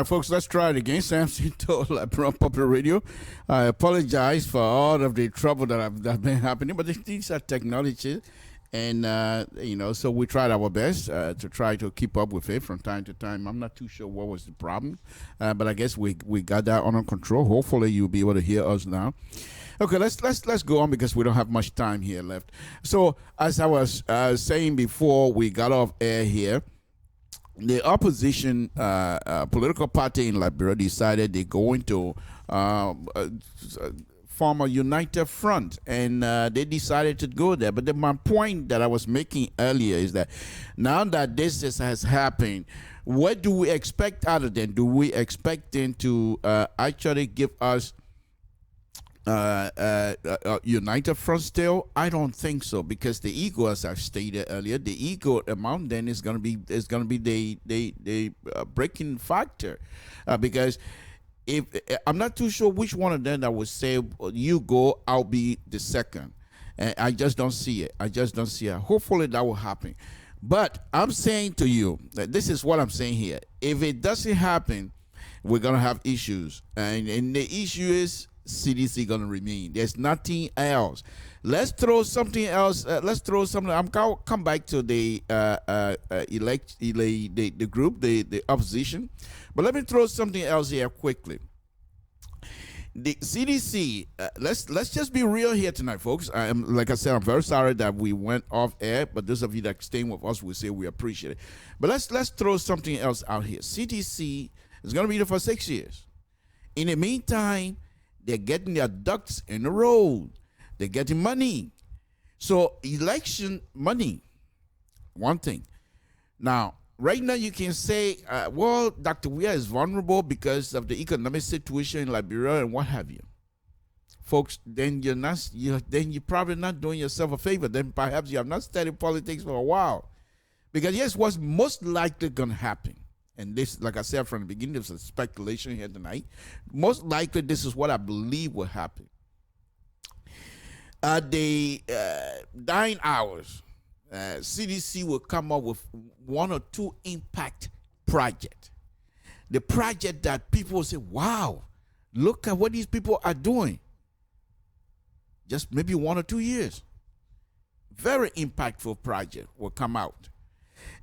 Folks, let's try it again. Samson told LIBERIA Popular Radio. I apologize for all of the trouble that's been happening, but these are technology, and so we tried our best to try to keep up with it from time to time. I'm not too sure what was the problem, but I guess we got that under control. Hopefully, you'll be able to hear us now. Okay, let's go on because we don't have much time here left. So, as I was saying before we got off air here, the opposition political party in Liberia decided they're going to form a united front, and they decided to go there. But my point that I was making earlier is that now that has happened, what do we expect out of them? Do we expect them to actually give us united front still? I don't think so, because the ego, as I've stated earlier, the ego among them is going to be the breaking factor, because if I'm not too sure which one of them that would say you go, I'll be the second, and I just don't see it. Hopefully that will happen. But I'm saying to you that this is what I'm saying here. If it doesn't happen, we're gonna have issues, and the issue is CDC gonna remain. There's nothing else. Let's throw something else. I'm gonna come back to the the group, the opposition. But let me throw something else here quickly. The CDC. Let's just be real here tonight, folks. Like I said, I'm very sorry that we went off air, but those of you that staying with us, we say we appreciate it. But let's throw something else out here. CDC is gonna be there for 6 years. In the meantime, they're getting their ducks in a row. They're getting money. So election money, one thing. Now, right now you can say, well, Dr. Weah is vulnerable because of the economic situation in Liberia and what have you. Folks, then you're probably not doing yourself a favor. Then perhaps you have not studied politics for a while. Because yes, what's most likely going to happen, and this, like I said from the beginning, there's a speculation here tonight. Most likely, this is what I believe will happen. The dying hours, CDC will come up with 1 or 2 impact projects. The project that people will say, wow, look at what these people are doing. Just maybe 1 or 2 years. Very impactful project will come out.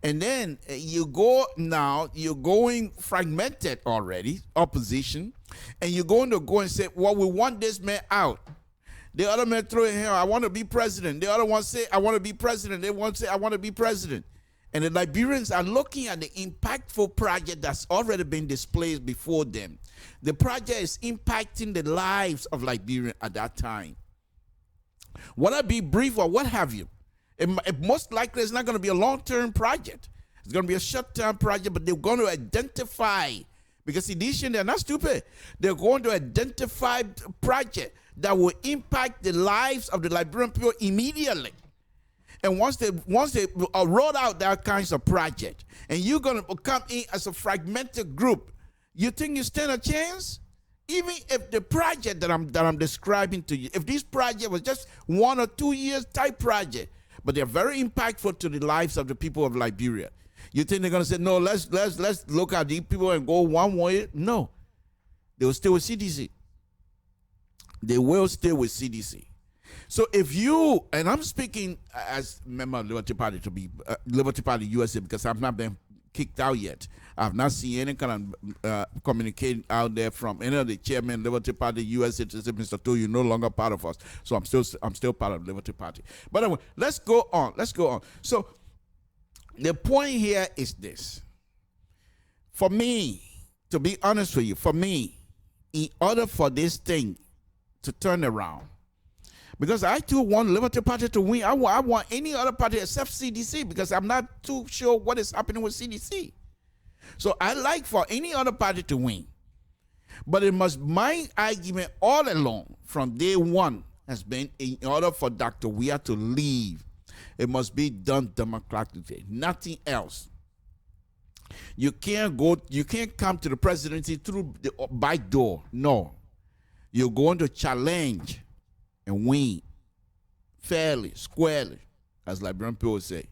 And then you're going fragmented already, opposition, and you're going to go and say, well, we want this man out. The other man throw in here, I want to be president. The other one say, I want to be president. They want to say, I want to be president. And the Liberians are looking at the impactful project that's already been displayed before them. The project is impacting the lives of Liberians at that time. Whether it be brief or what have you, it most likely it's not going to be a long-term project. It's going to be a short-term project, but they're going to identify, because they're not stupid. They're going to identify project that will impact the lives of the Liberian people immediately. And once they roll out that kinds of project, and you're going to come in as a fragmented group, you think you stand a chance? Even if the project that I'm describing to you, if this project was just 1 or 2 years type project, but they're very impactful to the lives of the people of Liberia, you think they're going to say, no, let's look at these people and go one way? No. They will stay with CDC. They will stay with CDC. So if you, and I'm speaking as member of Liberty Party to be Liberty Party USA, because I've not been kicked out yet. I've not seen any kind of communicating out there from any of the chairman Liberty Party USA to say, Mr. Tu, you're no longer part of us. So I'm still part of Liberty Party. But anyway, let's go on. So the point here is this. For me, to be honest with you, in order for this thing to turn around, because I too want Liberty Party to win. I want any other party except CDC, because I'm not too sure what is happening with CDC. So I like for any other party to win. But my argument all along from day one has been, in order for Dr. Weah to leave, it must be done democratically. Nothing else. You can't come to the presidency through the back door. No. You're going to challenge and win fairly, squarely, as Liberian people say.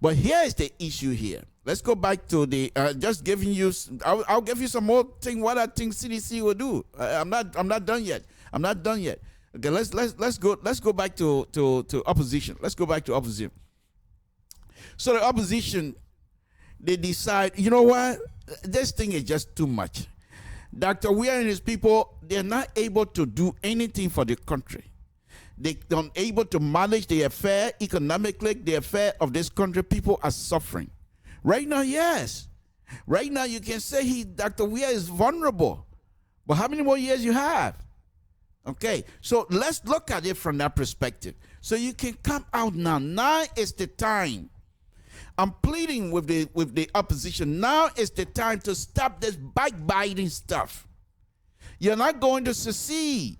But here is the issue here. Let's go back to the just giving you. I'll give you some more thing what I think CDC will do. I'm not done yet. Okay, let's go back to opposition. Let's go back to opposition. So the opposition, they decide, you know what? This thing is just too much. Dr. Weah and his people, they're not able to do anything for the country. They're unable to manage the affair economically, the affair of this country. People are suffering. Right now, yes. Right now, you can say Dr. Weir is vulnerable. But how many more years you have? Okay, so let's look at it from that perspective. So you can come out now. Now is the time. I'm pleading with the opposition. Now is the time to stop this backbiting stuff. You're not going to succeed.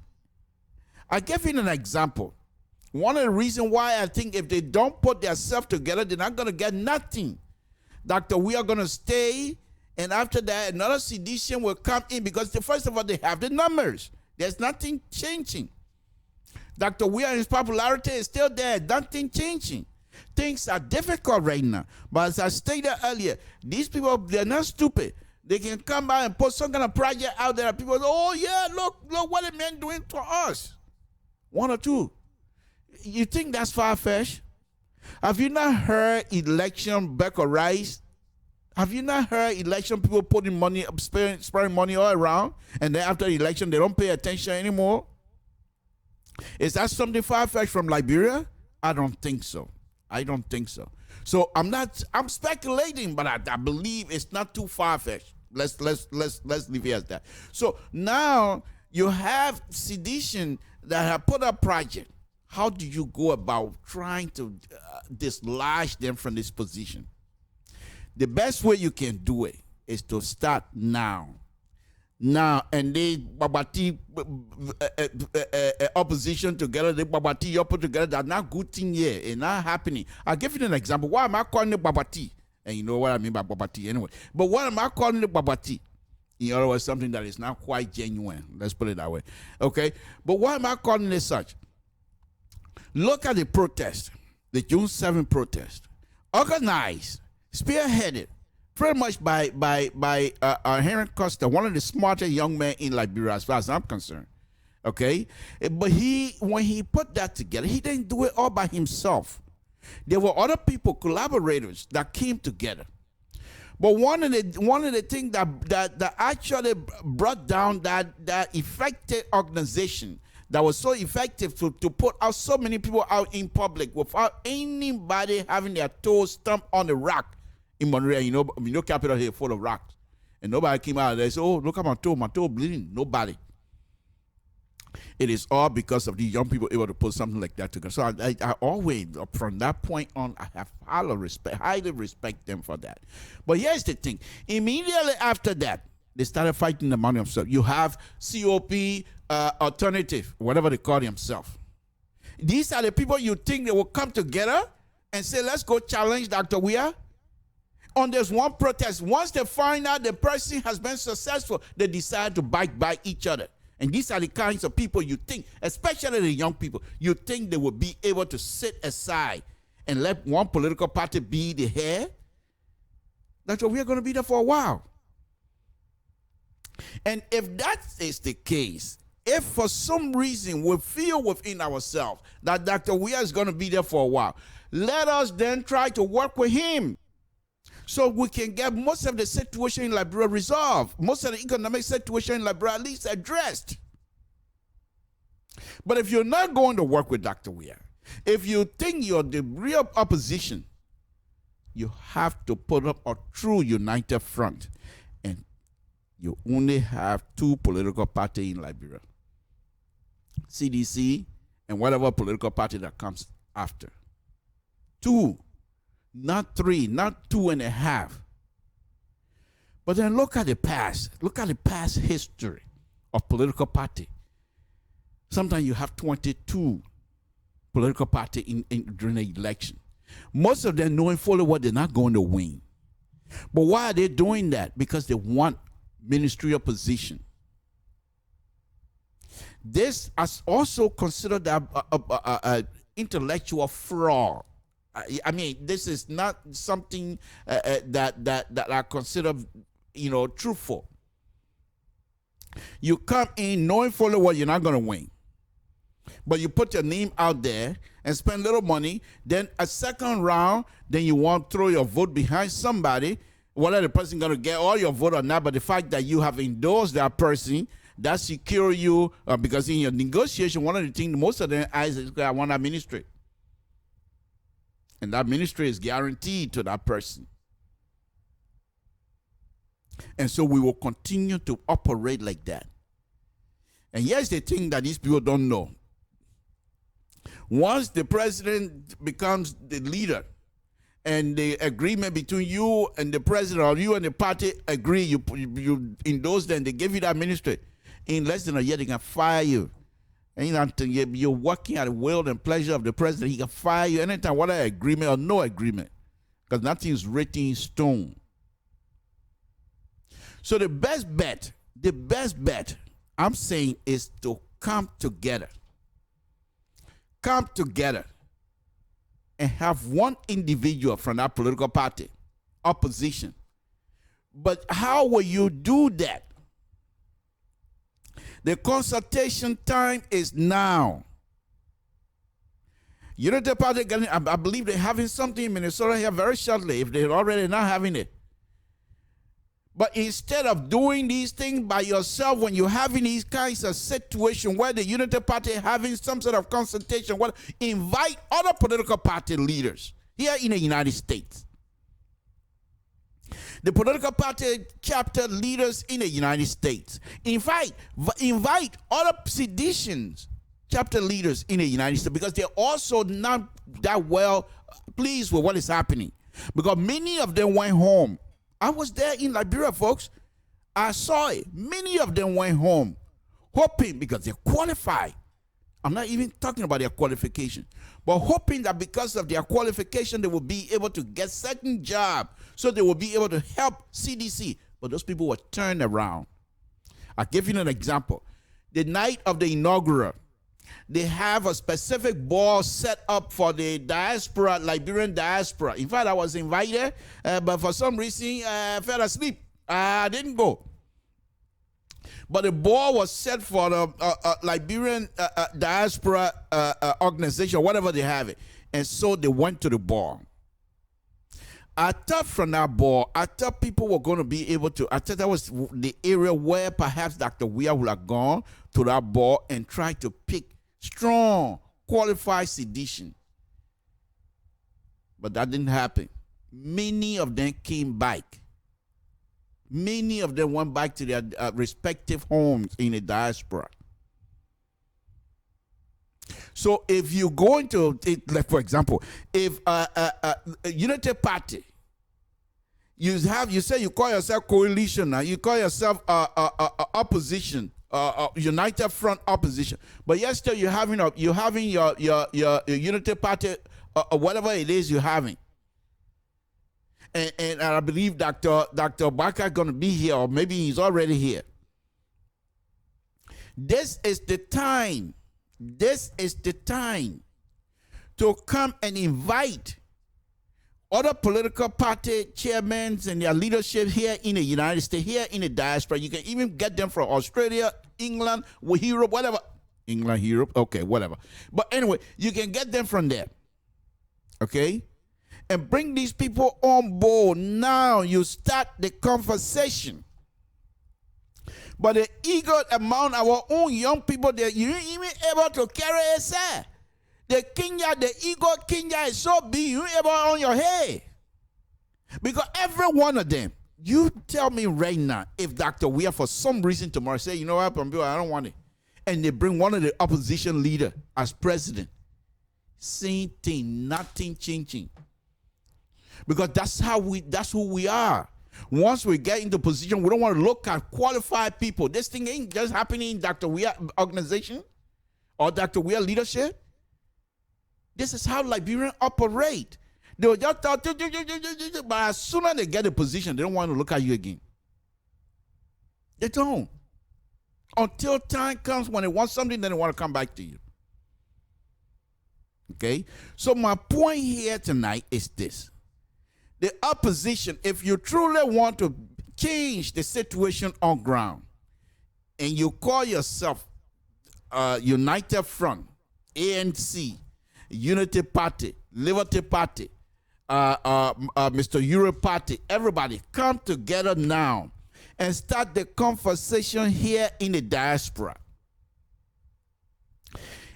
I give you an example. One of the reasons why I think if they don't put themselves together, they're not going to get nothing. Dr. We are going to stay, and after that, another sedition will come in because, first of all, they have the numbers. There's nothing changing. Dr. Weir and his popularity is still there. Nothing changing. Things are difficult right now. But as I stated earlier, these people, they're not stupid. They can come by and put some kind of project out there. People say, oh, yeah, look what the man doing to us. One or two. You think that's far-fetched? Have you not heard election back or rise? Have you not heard election people putting money, sparing money all around, and then after the election, they don't pay attention anymore? Is that something far-fetched from Liberia? I don't think so. I don't think so. So I'm speculating, but I believe it's not too far-fetched. Let's leave it as that. So now you have sedition that have put up project. How do you go about trying to dislodge them from this position? The best way you can do it is to start now. Now, and they babati opposition together, they babati you put together. That's not good thing here. It's not happening. I'll give you an example. Why am I calling it babati? And you know what I mean by babati anyway. But what am I calling it babati? In other words, something that is not quite genuine. Let's put it that way. Okay? But why am I calling it such? Look at the protest, the June 7th protest, organized, spearheaded, pretty much by Henry Costa, one of the smartest young men in Liberia, as far as I'm concerned. Okay, but when he put that together, he didn't do it all by himself. There were other people, collaborators that came together. But one of the things that actually brought down that effective organization, that was so effective to put out so many people out in public without anybody having their toes stumped on the rock in Monterey. You know, capital here full of rocks. And nobody came out there and said, oh, look at my toe bleeding. Nobody. It is all because of the young people able to put something like that together. So I always, from that point on, I have highly respect them for that. But here's the thing. Immediately after that, they started fighting among themselves. You have COP, alternative, whatever they call themselves. These are the people you think they will come together and say, let's go challenge Dr. Weir. On this one protest, once they find out the person has been successful, they decide to bite by each other. And these are the kinds of people you think, especially the young people, you think they will be able to sit aside and let one political party be the head. That's what we're going to be there for a while. And if that is the case, if for some reason we feel within ourselves that Dr. Weir is going to be there for a while, let us then try to work with him so we can get most of the situation in Liberia resolved, most of the economic situation in Liberia at least addressed. But if you're not going to work with Dr. Weir, if you think you're the real opposition, you have to put up a true united front. And you only have two political parties in Liberia. CDC and whatever political party that comes after. Two, not three, not 2.5. But then look at the past. Look at the past history of political party. Sometimes you have 22 political party during the election. Most of them knowing fully well they're not going to win. But why are they doing that? Because they want ministerial position. This is also considered an intellectual fraud. I mean, this is not something that I consider, truthful. You come in knowing fully well you're not going to win, but you put your name out there and spend little money. Then a second round, then you want to throw your vote behind somebody, whether the person going to get all your vote or not. But the fact that you have endorsed that person, that secure you, because in your negotiation, one of the things most of them is I want that ministry. And that ministry is guaranteed to that person. And so we will continue to operate like that. And here's the thing that these people don't know. Once the president becomes the leader, and the agreement between you and the president, or you and the party agree, you endorse them, they give you that ministry, in less than a year they can fire you. And you're working at the will and pleasure of the president, he can fire you anytime, whether agreement or no agreement, because nothing is written in stone. So the best bet I'm saying is to come together. Come together and have one individual from that political party, opposition. But how will you do that? The consultation time is now. Unity Party, I believe they're having something in Minnesota here very shortly, if they're already not having it. But instead of doing these things by yourself, when you're having these kinds of situations where the Unity Party is having some sort of consultation, invite other political party leaders here in the United States. The political party chapter leaders in the United States. Invite other seditions chapter leaders in the United States, because they're also not that well pleased with what is happening. Because many of them went home. I was there in Liberia, folks. I saw it. Many of them went home, hoping, because they're qualified. I'm not even talking about their qualification, but hoping that because of their qualification, they will be able to get certain job, so they will be able to help CDC. But those people were turned around. I'll give you an example. The night of the inaugural, they have a specific ball set up for the diaspora, Liberian diaspora. In fact, I was invited, but for some reason, I fell asleep. I didn't go. But the ball was set for the Liberian diaspora organization, whatever they have it. And so they went to the ball. I thought from that ball, I thought people were going to be able to, I thought that was the area where perhaps Dr. Weir would have gone to that ball and tried to pick strong, qualified sedition. But that didn't happen. Many of them came back. Many of them went back to their respective homes in the diaspora. So if you go into it, like for example, if a Unity Party, you say you call yourself coalition now, you call yourself opposition, United Front opposition, but yet still you're having your Unity Party or whatever it is you're having. And I believe Dr. Baka is going to be here, or maybe he's already here. This is the time. This is the time to come and invite other political party chairmen and their leadership here in the United States, here in the diaspora. You can even get them from Australia, England, Europe, whatever. England, Europe, okay, whatever. But anyway, you can get them from there. Okay? And bring these people on board. Now you start the conversation. But the ego among our own young people, that you ain't even able to carry a say. The ego Kenya is so big, you ain't able on your head. Because every one of them, you tell me right now, if Dr. Weir for some reason tomorrow say, you know what, Pompeo, I don't want it. And they bring one of the opposition leader as president. Same thing, nothing changing. Because that's who we are. Once we get into position, we don't want to look at qualified people. This thing ain't just happening in Dr. Weir organization or Dr. Weir leadership. This is how Liberians operate. They will just talk, but as soon as they get a position, they don't want to look at you again. They don't. Until time comes when they want something, then they want to come back to you. Okay? So my point here tonight is this. The opposition, if you truly want to change the situation on ground, and you call yourself United Front, ANC, Unity Party, Liberty Party, Mr. Europe Party, everybody come together now and start the conversation here in the diaspora.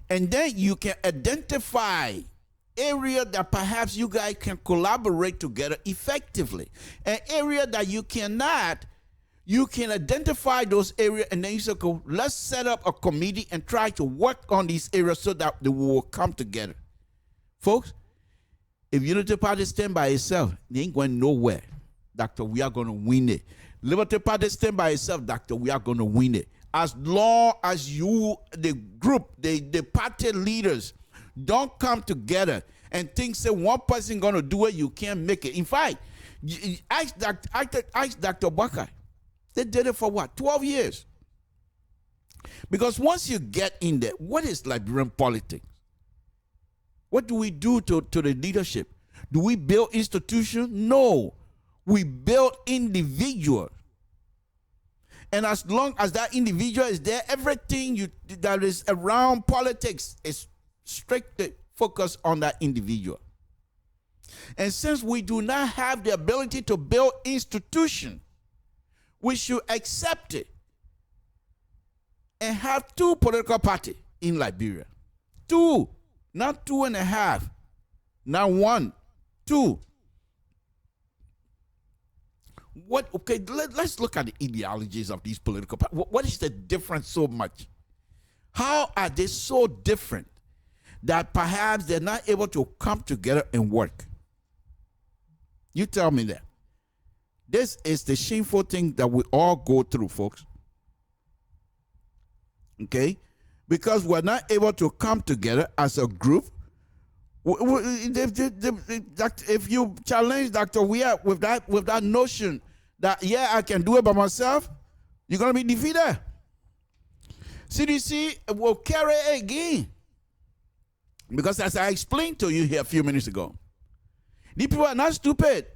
And then you can identify area that perhaps you guys can collaborate together effectively. An area that you cannot, You can identify those areas, and then you say, okay, let's set up a committee and try to work on these areas so that they will come together. Folks, if Unity Party stand by itself, they ain't going nowhere. Doctor, we are going to win it. Liberty Party stand by itself, doctor, we are going to win it. As long as you, the group, the party leaders, don't come together and think, say, one person going to do it, you can't make it. In fact, ask Dr. Buckeye. They did it for what? 12 years. Because once you get in there, what is Liberian politics? What do we do to the leadership? Do we build institutions? No. We build individuals. And as long as that individual is there, everything that is around politics is strictly focused on that individual. And since we do not have the ability to build institutions, we should accept it and have two political parties in Liberia. Two, not 2.5, not one, two. Okay, let's look at the ideologies of these political parties. What is the difference so much? How are they so different that perhaps they're not able to come together and work? You tell me that. This is the shameful thing that we all go through, folks. Okay? Because we're not able to come together as a group. If you challenge Dr. Weir with that notion that, yeah, I can do it by myself, you're going to be defeated. CDC will carry it again. Because as I explained to you here a few minutes ago, these people are not stupid.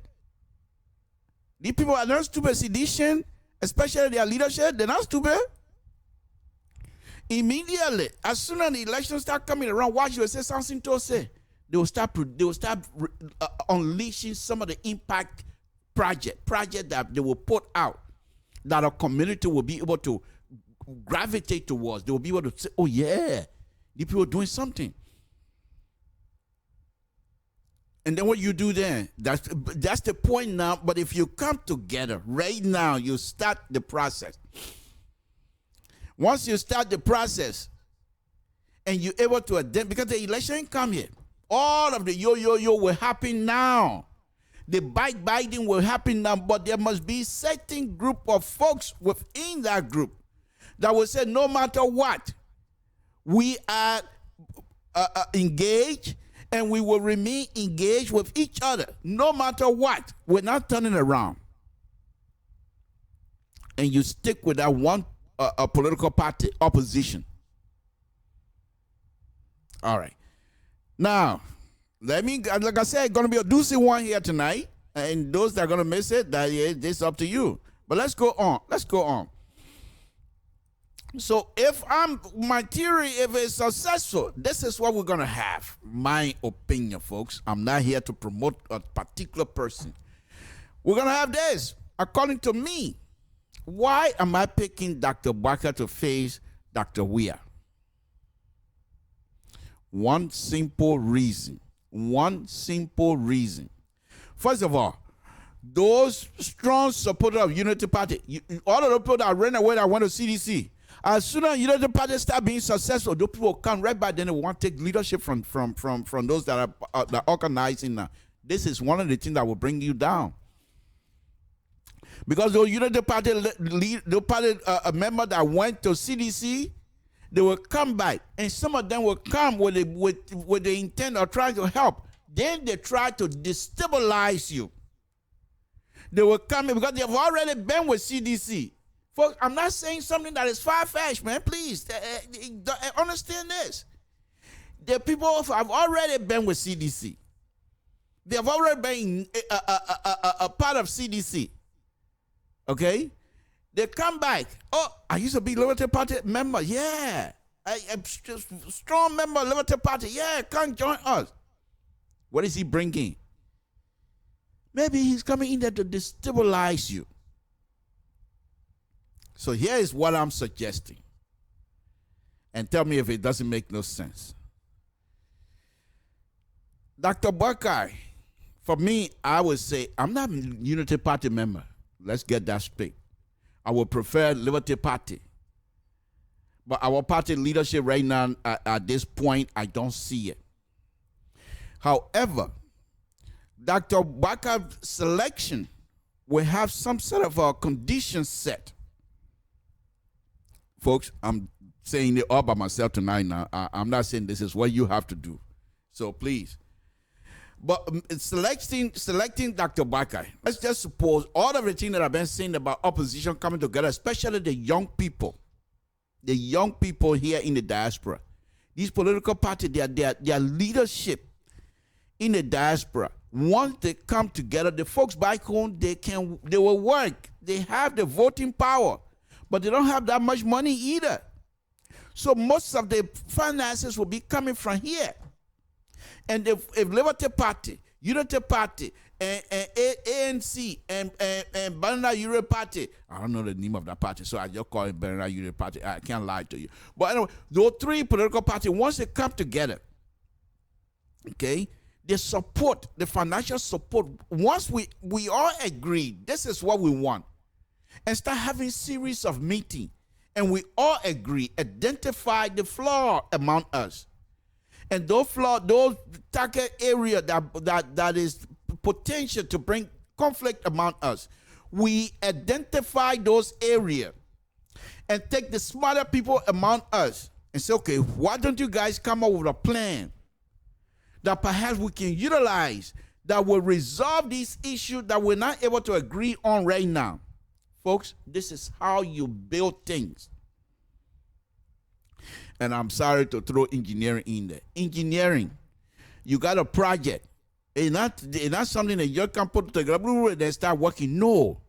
These people are not stupid. Sedition, especially their leadership, they're not stupid. Immediately, as soon as the elections start coming around, watch you say something to say. They will start unleashing some of the impact project that they will put out that a community will be able to gravitate towards. They will be able to say, oh yeah, these people are doing something. And then what you do then, that's the point now. But if you come together right now, you start the process. Once you start the process and you're able to adapt, because the election come here, all of the yo will happen now. The biting will happen now, but there must be certain group of folks within that group that will say, no matter what, we are engaged, and we will remain engaged with each other, no matter what. We're not turning around. And you stick with that one political party opposition. All right. Now, like I said, going to be a doozy one here tonight. And those that are going to miss it, it's up to you. But let's go on. So if my theory, if it's successful, this is what we're going to have. My opinion, folks. I'm not here to promote a particular person. We're going to have this. According to me, why am I picking Dr. Barker to face Dr. Weir? One simple reason. First of all, those strong supporters of Unity Party, all of the people that ran away that went to CDC, as soon as Unity Party start being successful, those people will come right back. Then they want to take leadership from those that are organizing now. This is one of the things that will bring you down. Because the Unity Party a member that went to CDC, they will come back, and some of them will come with the intent of trying to help. Then they try to destabilize you. They will come in because they have already been with CDC. Folks, I'm not saying something that is far-fetched, man. Please, understand this. The people have already been with CDC. They have already been a part of CDC. Okay? They come back. Oh, I used to be Liberty Party member. Yeah. I'm a strong member of Liberty Party. Yeah, come join us. What is he bringing? Maybe he's coming in there to destabilize you. So here is what I'm suggesting. And tell me if it doesn't make no sense. Dr. Buckeye, for me, I would say, I'm not a Unity Party member. Let's get that straight. I would prefer Liberty Party. But our party leadership right now, at this point, I don't see it. However, Dr. Baka's selection will have some sort of a condition set. Folks, I'm saying it all by myself tonight now. I'm not saying this is what you have to do. So please. But selecting Dr. Baka, let's just suppose all of the things that I've been saying about opposition coming together, especially the young people here in the diaspora. These political parties, their leadership in the diaspora, once they come together, the folks back home, they will work. They have the voting power, but they don't have that much money either. So most of the finances will be coming from here. And if Liberty Party, Unity Party, and ANC, and Banana Unity Party, I don't know the name of that party, so I just call it Banana Unity Party. I can't lie to you. But anyway, those three political parties, once they come together, okay, the support, the financial support, once we all agree, this is what we want, and start having series of meetings, and we all agree, identify the flaw among us. And those target area that is potential to bring conflict among us, we identify those areas and take the smarter people among us and say, okay, why don't you guys come up with a plan that perhaps we can utilize that will resolve these issues that we're not able to agree on right now. Folks, this is how you build things. And I'm sorry to throw engineering in there. Engineering, you got a project. It's not something that you can put together and then start working. No.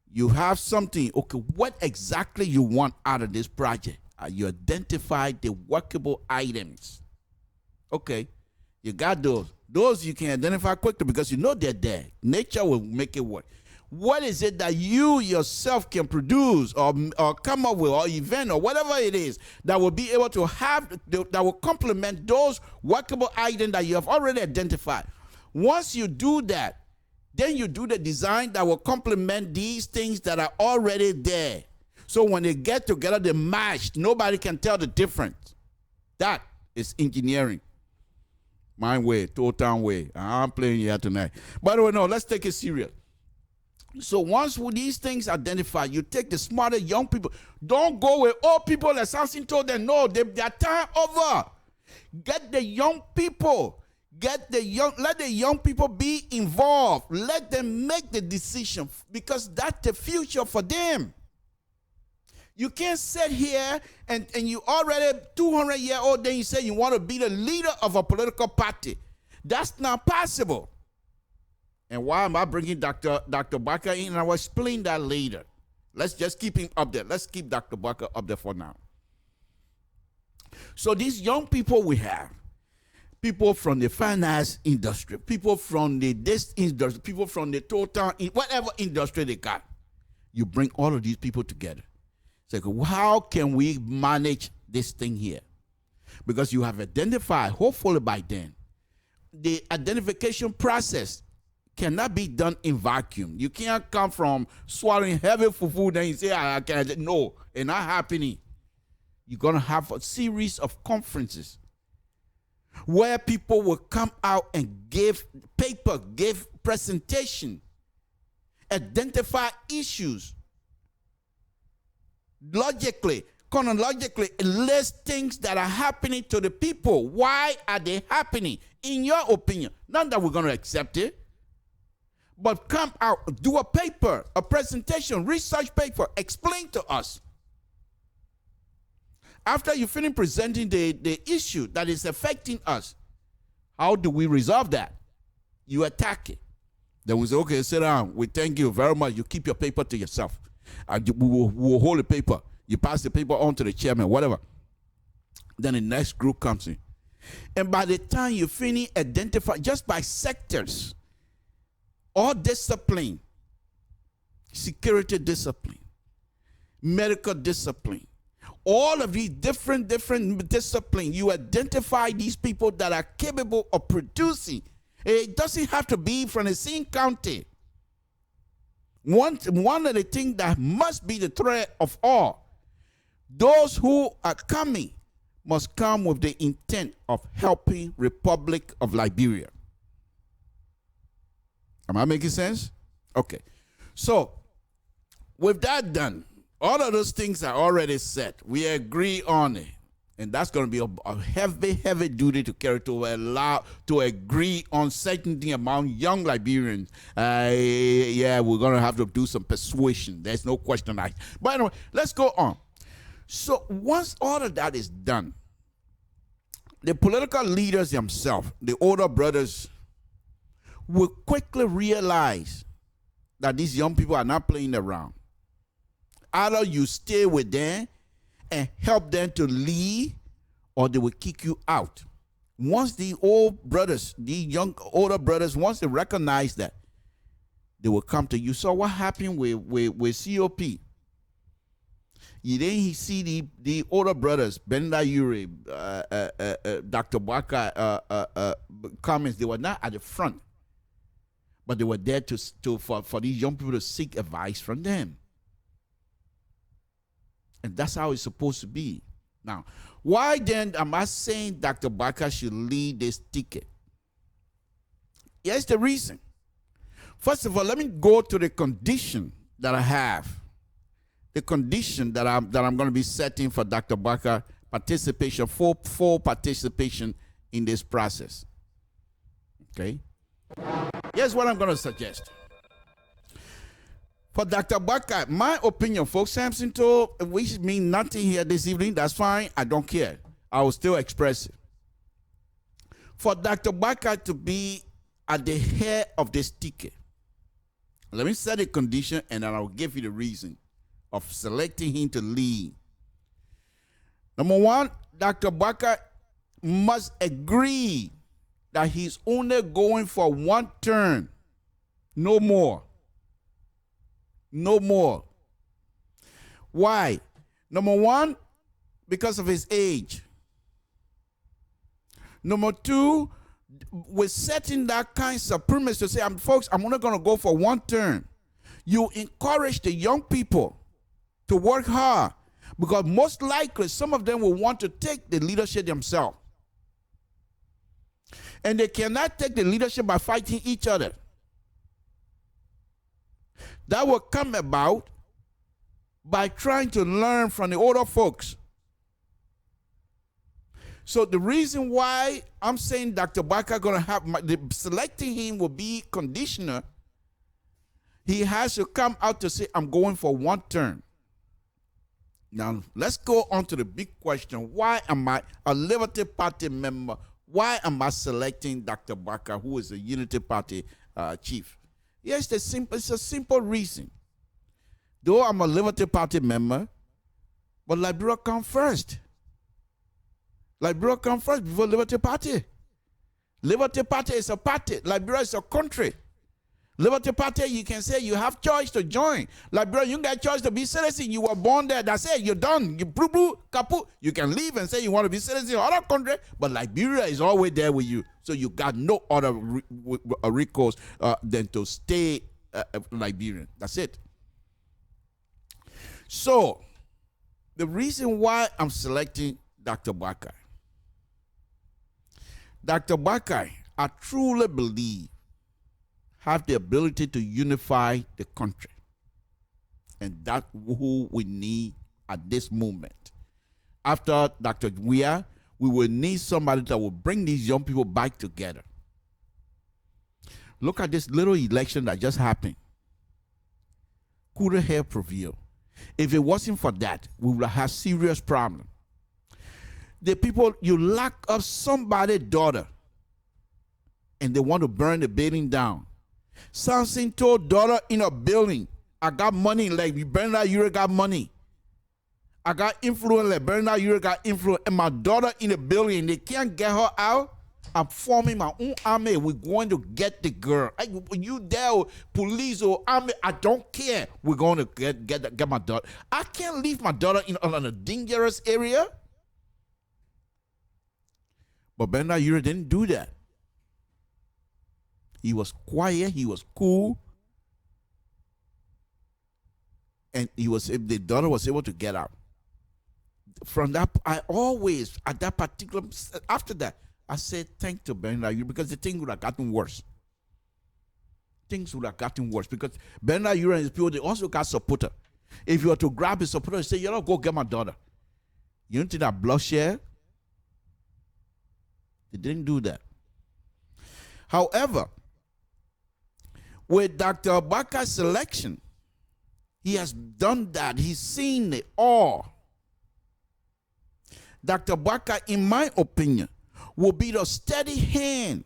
You have something. Okay, what exactly you want out of this project? You identify the workable items. Okay, you got those. Those you can identify quickly because you know they're there. Nature will make it work. What is it that you yourself can produce or come up with, or event or whatever it is that will be able to have, that will complement those workable items that you have already identified? Once you do that, then you do the design that will complement these things that are already there. So when they get together, they match. Nobody can tell the difference. That is engineering. My way, total way. I'm playing here tonight. By the way, no, let's take it serious. So once with these things identified, you take the smarter young people. Don't go with old people that something told them, no, their time over. Get the young people. Let the young people be involved. Let them make the decision because that's the future for them. You can't sit here and you already 200-year-old, then you say you want to be the leader of a political party. That's not possible. And why am I bringing Dr. Baka in? And I will explain that later. Let's just keep him up there. Let's keep Dr. Baka up there for now. So these young people we have, people from the finance industry, people from this industry, people from the total, whatever industry they got, you bring all of these people together. Say, so how can we manage this thing here? Because you have identified, hopefully by then, the identification process cannot be done in vacuum. You can't come from swallowing heavy fufu, then you say, I can't. No, it's not happening. You're going to have a series of conferences where people will come out and give paper, give presentation, identify issues, logically, chronologically, list things that are happening to the people. Why are they happening? In your opinion, not that we're going to accept it, but come out, do a paper, a presentation, research paper, explain to us. After you finish presenting the issue that is affecting us, how do we resolve that? You attack it. Then we say, okay, sit down. We thank you very much. You keep your paper to yourself. We'll hold the paper. You pass the paper on to the chairman, whatever. Then the next group comes in. And by the time you finish identify, just by sectors, all discipline, security discipline, medical discipline, all of these different disciplines, you identify these people that are capable of producing. It doesn't have to be from the same county. One of the things that must be the threat of all, those who are coming must come with the intent of helping Republic of Liberia. Am I making sense? Okay. So, with that done, all of those things are already set. We agree on it. And that's going to be a heavy, heavy duty to carry to allow to agree on certain thing among young Liberians. Yeah, we're going to have to do some persuasion. There's no question that. But anyway, let's go on. So once all of that is done, the political leaders themselves, the older brothers, will quickly realize that these young people are not playing around. Either you stay with them and help them to lead, or they will kick you out. Once the old brothers, the young older brothers, once they recognize that, they will come to you. So what happened with COP? You then see the older brothers, Benda Ure, Dr. Baka, comments. They were not at the front, but they were there for these young people to seek advice from them. And that's how it's supposed to be. Now, why then am I saying Dr. Baka should lead this ticket? Here's the reason. First of all, let me go to the condition that I have. The condition that I'm going to be setting for Dr. Baka participation, full participation in this process. Okay? Here's what I'm going to suggest. For Dr. Baka, my opinion, folks, Samson told, which means nothing here this evening, that's fine. I don't care. I will still express it. For Dr. Baka to be at the head of this ticket, let me set a condition and then I'll give you the reason of selecting him to lead. Number one, Dr. Baka must agree that he's only going for one term, no more. No more. Why? Number one, because of his age. Number two, we're setting that kind of premise to say, folks, I'm only going to go for one term. You encourage the young people to work hard because most likely some of them will want to take the leadership themselves. And they cannot take the leadership by fighting each other. That will come about by trying to learn from the older folks. So the reason why I'm saying Dr. Baka going to have, selecting him will be conditional. He has to come out to say, I'm going for one term. Now, let's go on to the big question. Why am I a Liberty Party member? Why am I selecting Dr. Baka, who is a Unity Party chief? Yes, it's a simple reason. Though I'm a Liberty Party member, but Liberia comes first. Liberia comes first before Liberty Party. Liberty Party is a party. Liberia is a country. Liberty Party, you can say you have choice to join. Liberia, you got choice to be citizen. You were born there. That's it. You're done. You boo kaput. You can leave and say you want to be citizen in other country, but Liberia is always there with you. So you got no other recourse than to stay Liberian. That's it. So the reason why I'm selecting Dr. Baka, I truly believe have the ability to unify the country. And that's who we need at this moment. After Dr. Weah, we will need somebody that will bring these young people back together. Look at this little election that just happened. Couldn't have prevailed. If it wasn't for that, we would have serious problem. The people, you lock up somebody's daughter and they want to burn the building down. Samson told daughter in a building, I got money, like Bernard Ure got money. I got influence, like Bernard Ure got influence, and my daughter in the building, they can't get her out. I'm forming my own army. We're going to get the girl. You there, police or army, I don't care. We're going to get my daughter. I can't leave my daughter in a dangerous area. But Bernard Ure didn't do that. He was quiet. He was cool. and the daughter was able to get out. From that, I always, at that particular, after that, I said, thank to Bernard, because the thing would have gotten worse. Things would have gotten worse because Bernard and his people, they also got supporter. If you were to grab his supporter and say, you know, go get my daughter. You don't think that bloodshed? They didn't do that. However, with Dr. Abaka's selection, he has done that. He's seen it all. Dr. Abaka, in my opinion, will be the steady hand,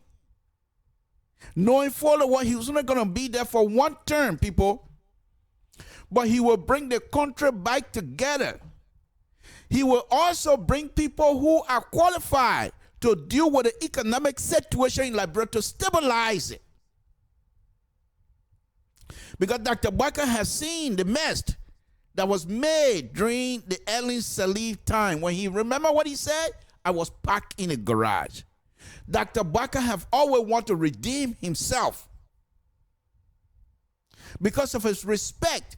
knowing fully well he was not going to be there for one term, people, but he will bring the country back together. He will also bring people who are qualified to deal with the economic situation in Liberia to stabilize it. Because Dr. Abaka has seen the mess that was made during the Ellen Salif time when he, remember what he said? I was parked in a garage. Dr. Abaka have always wanted to redeem himself because of his respect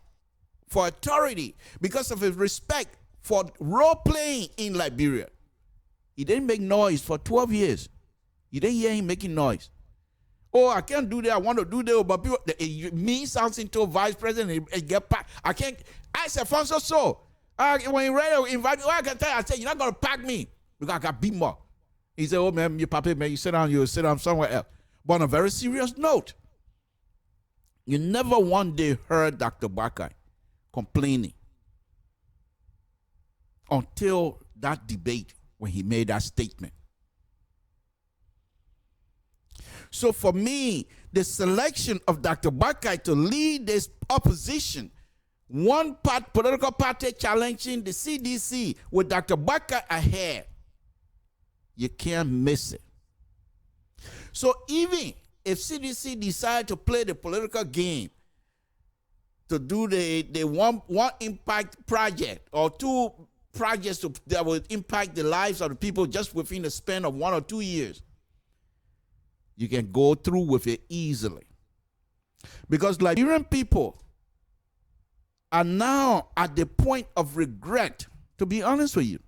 for authority, because of his respect for role playing in Liberia. He didn't make noise for 12 years. You didn't hear him making noise. Oh, I can't do that. I want to do that. But people, me sounds into a vice president and get packed. I can't. I said, Fonso, so. When he ready to invite me, I can tell you, I said, you're not going to pack me because I got beat more. He said, oh, man, you papa, man, you sit down somewhere else. But on a very serious note, you never one day heard Dr. Abaka complaining until that debate when he made that statement. So for me, the selection of Dr. Abaka to lead this opposition, one political party challenging the CDC with Dr. Abaka ahead, you can't miss it. So even if CDC decide to play the political game, to do the one impact project or two projects that will impact the lives of the people just within the span of 1 or 2 years, you can go through with it easily. Because Liberian people are now at the point of regret, to be honest with you.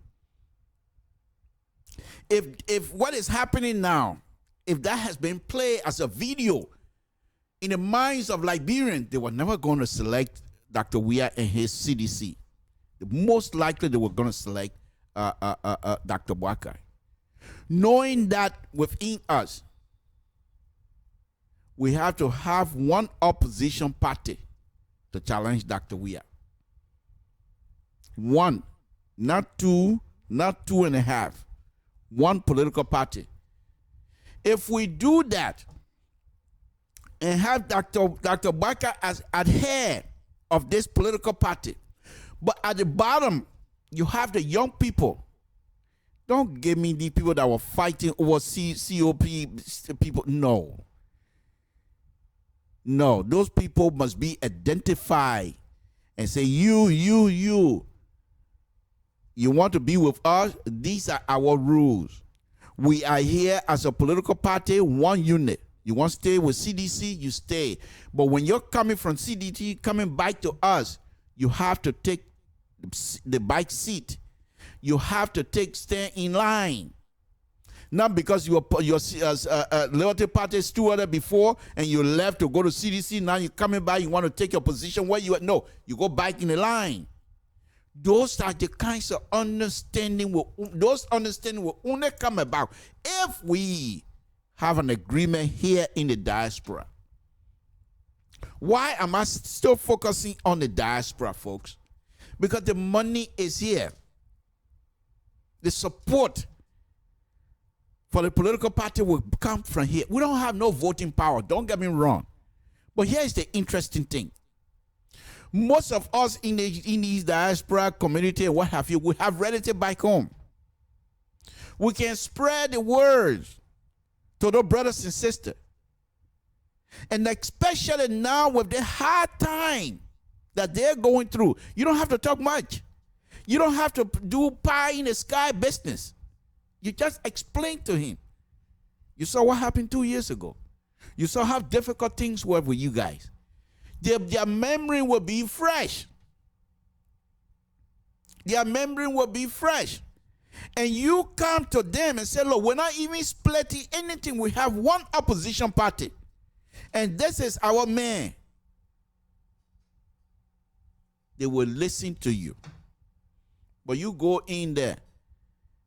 If what is happening now, if that has been played as a video in the minds of Liberians, they were never going to select Dr. Weah and his CDC. Most likely they were going to select Dr. Abaka. Knowing that within us, we have to have one opposition party to challenge Dr. Weah. One, not two, not 2.5. One political party. If we do that and have Dr. Abaka as at head of this political party, but at the bottom, you have the young people. Don't give me the people that were fighting over COP people. No. No, those people must be identified and say, you want to be with us? These are our rules. We are here as a political party, one unit. You want to stay with CDC, you stay. But when you're coming from CDC, coming back to us, you have to take the bike seat. You have to stand in line. Not because your Liberty Party steward before and you left to go to CDC, now you're coming back, you want to take your position where you are. No, you go back in the line. Those are the kinds of understanding, those understanding will only come about if we have an agreement here in the diaspora. Why am I still focusing on the diaspora, folks? Because the money is here. The support for the political party will come from here. We don't have no voting power, don't get me wrong. But here's the interesting thing. Most of us in these diaspora community and what have you, we have relatives back home. We can spread the words to those brothers and sisters. And especially now with the hard time that they're going through, you don't have to talk much. You don't have to do pie in the sky business. You just explain to him. You saw what happened 2 years ago. You saw how difficult things were with you guys. Their memory will be fresh. Their memory will be fresh. And you come to them and say, look, we're not even splitting anything. We have one opposition party. And this is our man. They will listen to you. But you go in there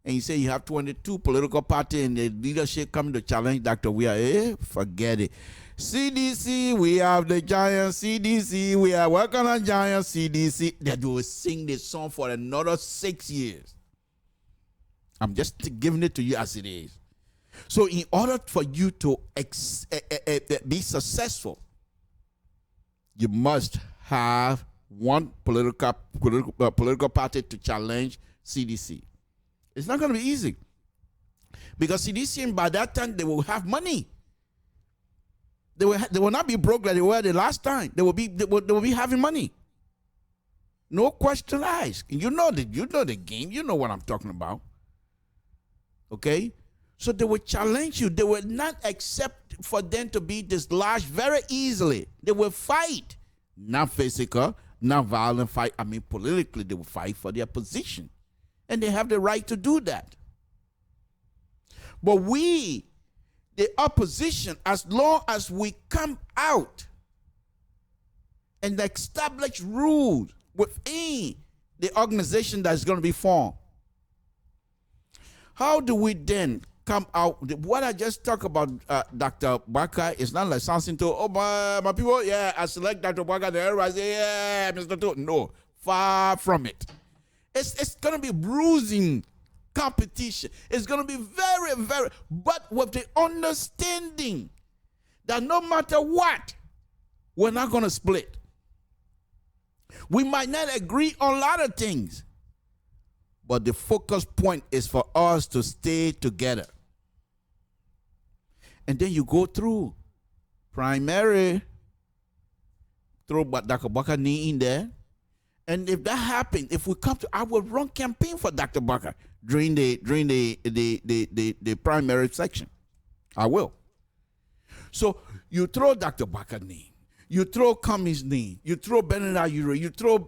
and you say you have 22 political parties and the leadership coming to challenge Dr. Weah. Forget it. CDC, we have the giant CDC. We are working on giant CDC. That will sing this song for another 6 years. I'm just giving it to you as it is. So in order for you to be successful, you must have one political party to challenge CDC. It's not going to be easy. Because CDC, by that time, they will have money. They will not be broke like they were the last time. They will be having money. No question asked. You know the game. You know what I'm talking about. Okay? So they will challenge you. They will not accept for them to be dislodged very easily. They will fight. Not physical, not violent fight. I mean, politically, they will fight for their position. And they have the right to do that. But we, the opposition, as long as we come out and establish rules within the organization that's going to be formed, how do we then come out? What I just talked about, Dr. Baka, is not like something to, oh, my people, yeah, I select Dr. Baka, then everybody say, yeah, Mr. To. No, far from it. It's going to be bruising competition. It's going to be very, very, but with the understanding that no matter what, we're not going to split. We might not agree on a lot of things, but the focus point is for us to stay together. And then you go through primary, throw Dr. Baka knee in there. And if that happens, if we come to, I will run campaign for Dr. Baka during the primary section. I will. So you throw Dr. Baka name, you throw Cummings name, you throw Benedict Ure, you throw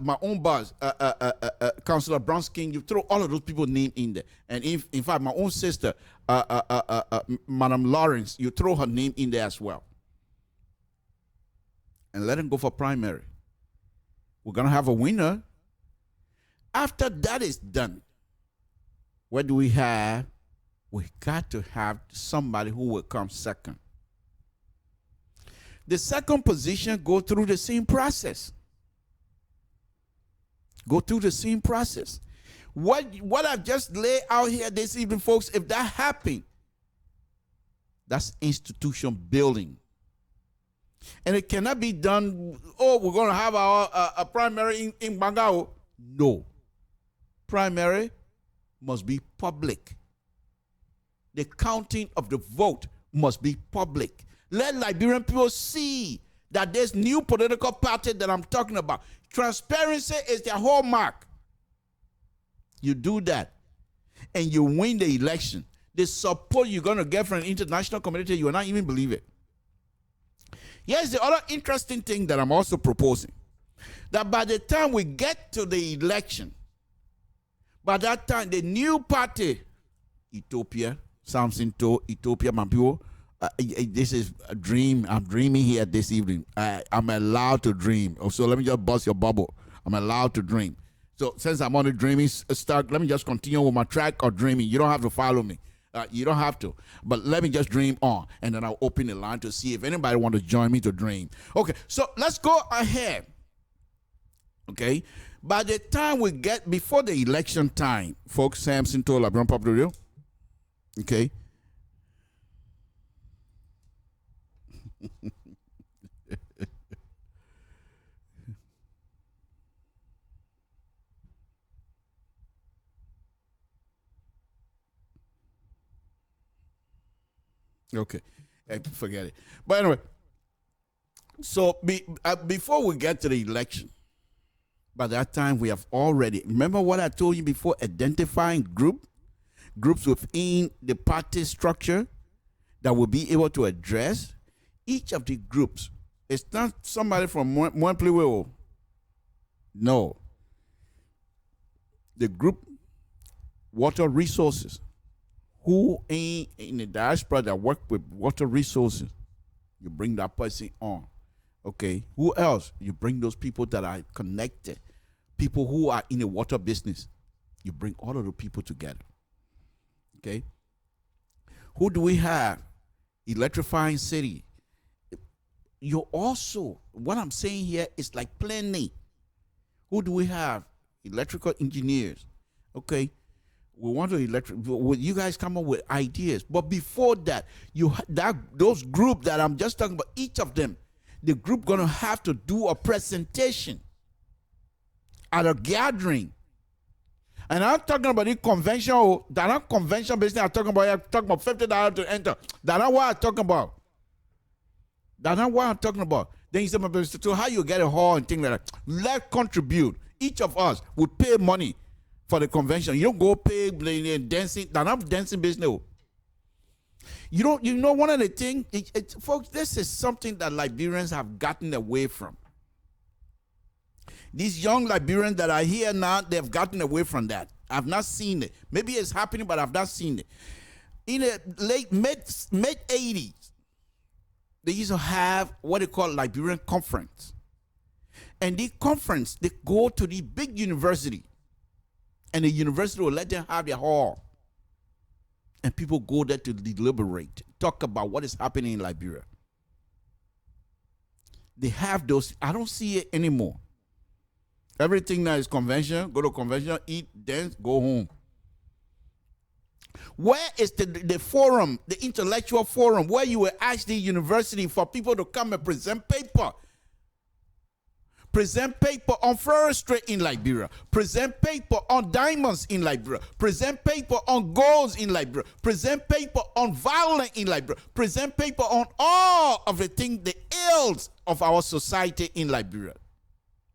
my own boss, Councillor Bronskin, you throw all of those people's name in there. And in fact, my own sister, Madam Lawrence, you throw her name in there as well. And let them go for primary. We're going to have a winner. After that is done, what do we have? We got to have somebody who will come second. The second position go through the same process. Go through the same process. What I've just laid out here this evening, folks, if that happened, that's institution building. And it cannot be done, oh, we're going to have a primary in Bangao. No. Primary must be public. The counting of the vote must be public. Let Liberian people see that this new political party that I'm talking about, transparency is their hallmark. You do that, and you win the election. The support you're going to get from the international community, you will not even believe it. Here's the other interesting thing that I'm also proposing. That by the time we get to the election, by that time, the new party, Ethiopia, something to Ethiopia, my people, this is a dream. I'm dreaming here this evening. I'm allowed to dream. So let me just bust your bubble. I'm allowed to dream. So since I'm on the dreaming start, let me just continue with my track of dreaming. You don't have to follow me. You don't have to, but let me just dream on, and then I'll open the line to see if anybody want to join me to dream. Okay, so let's go ahead. Okay, by the time we get before the election time, folks, Samson told LIBERIA Public Radio. Okay. Okay, forget it. But anyway, so before we get to the election, by that time we have already, remember what I told you before, identifying groups within the party structure that will be able to address each of the groups. It's not somebody from one place. No. the group water resources. Who ain't in the diaspora that work with water resources? You bring that person on. Okay. Who else? You bring those people that are connected. People who are in the water business. You bring all of the people together. Okay. Who do we have? Electrifying city. You also, what I'm saying here is like planning. Who do we have? Electrical engineers. Okay. We want to you guys come up with ideas. But before that, those group that I'm just talking about, each of them, the group gonna have to do a presentation at a gathering. And I'm talking about the convention, that not convention business I'm talking about $50 to enter. That's not what I'm talking about. That's not what I'm talking about. Then you say, so how you get a hall and things like that? Let's contribute. Each of us will pay money for the convention. You don't go pay dancing. That's not dancing business. You know one of the things, folks, this is something that Liberians have gotten away from. These young Liberians that are here now, they've gotten away from that. I've not seen it. Maybe it's happening, but I've not seen it. In the late mid-80s, they used to have what they call Liberian conference. And the conference, they go to the big university. And the university will let them have their hall. And people go there to deliberate, talk about what is happening in Liberia. They have those. I don't see it anymore. Everything now is convention. Go to convention, eat, dance, go home. Where is the forum, the intellectual forum, where you will ask the university for people to come and present paper? Present paper on forestry in Liberia. Present paper on diamonds in Liberia. Present paper on golds in Liberia. Present paper on violence in Liberia. Present paper on all of the things, the ills of our society in Liberia.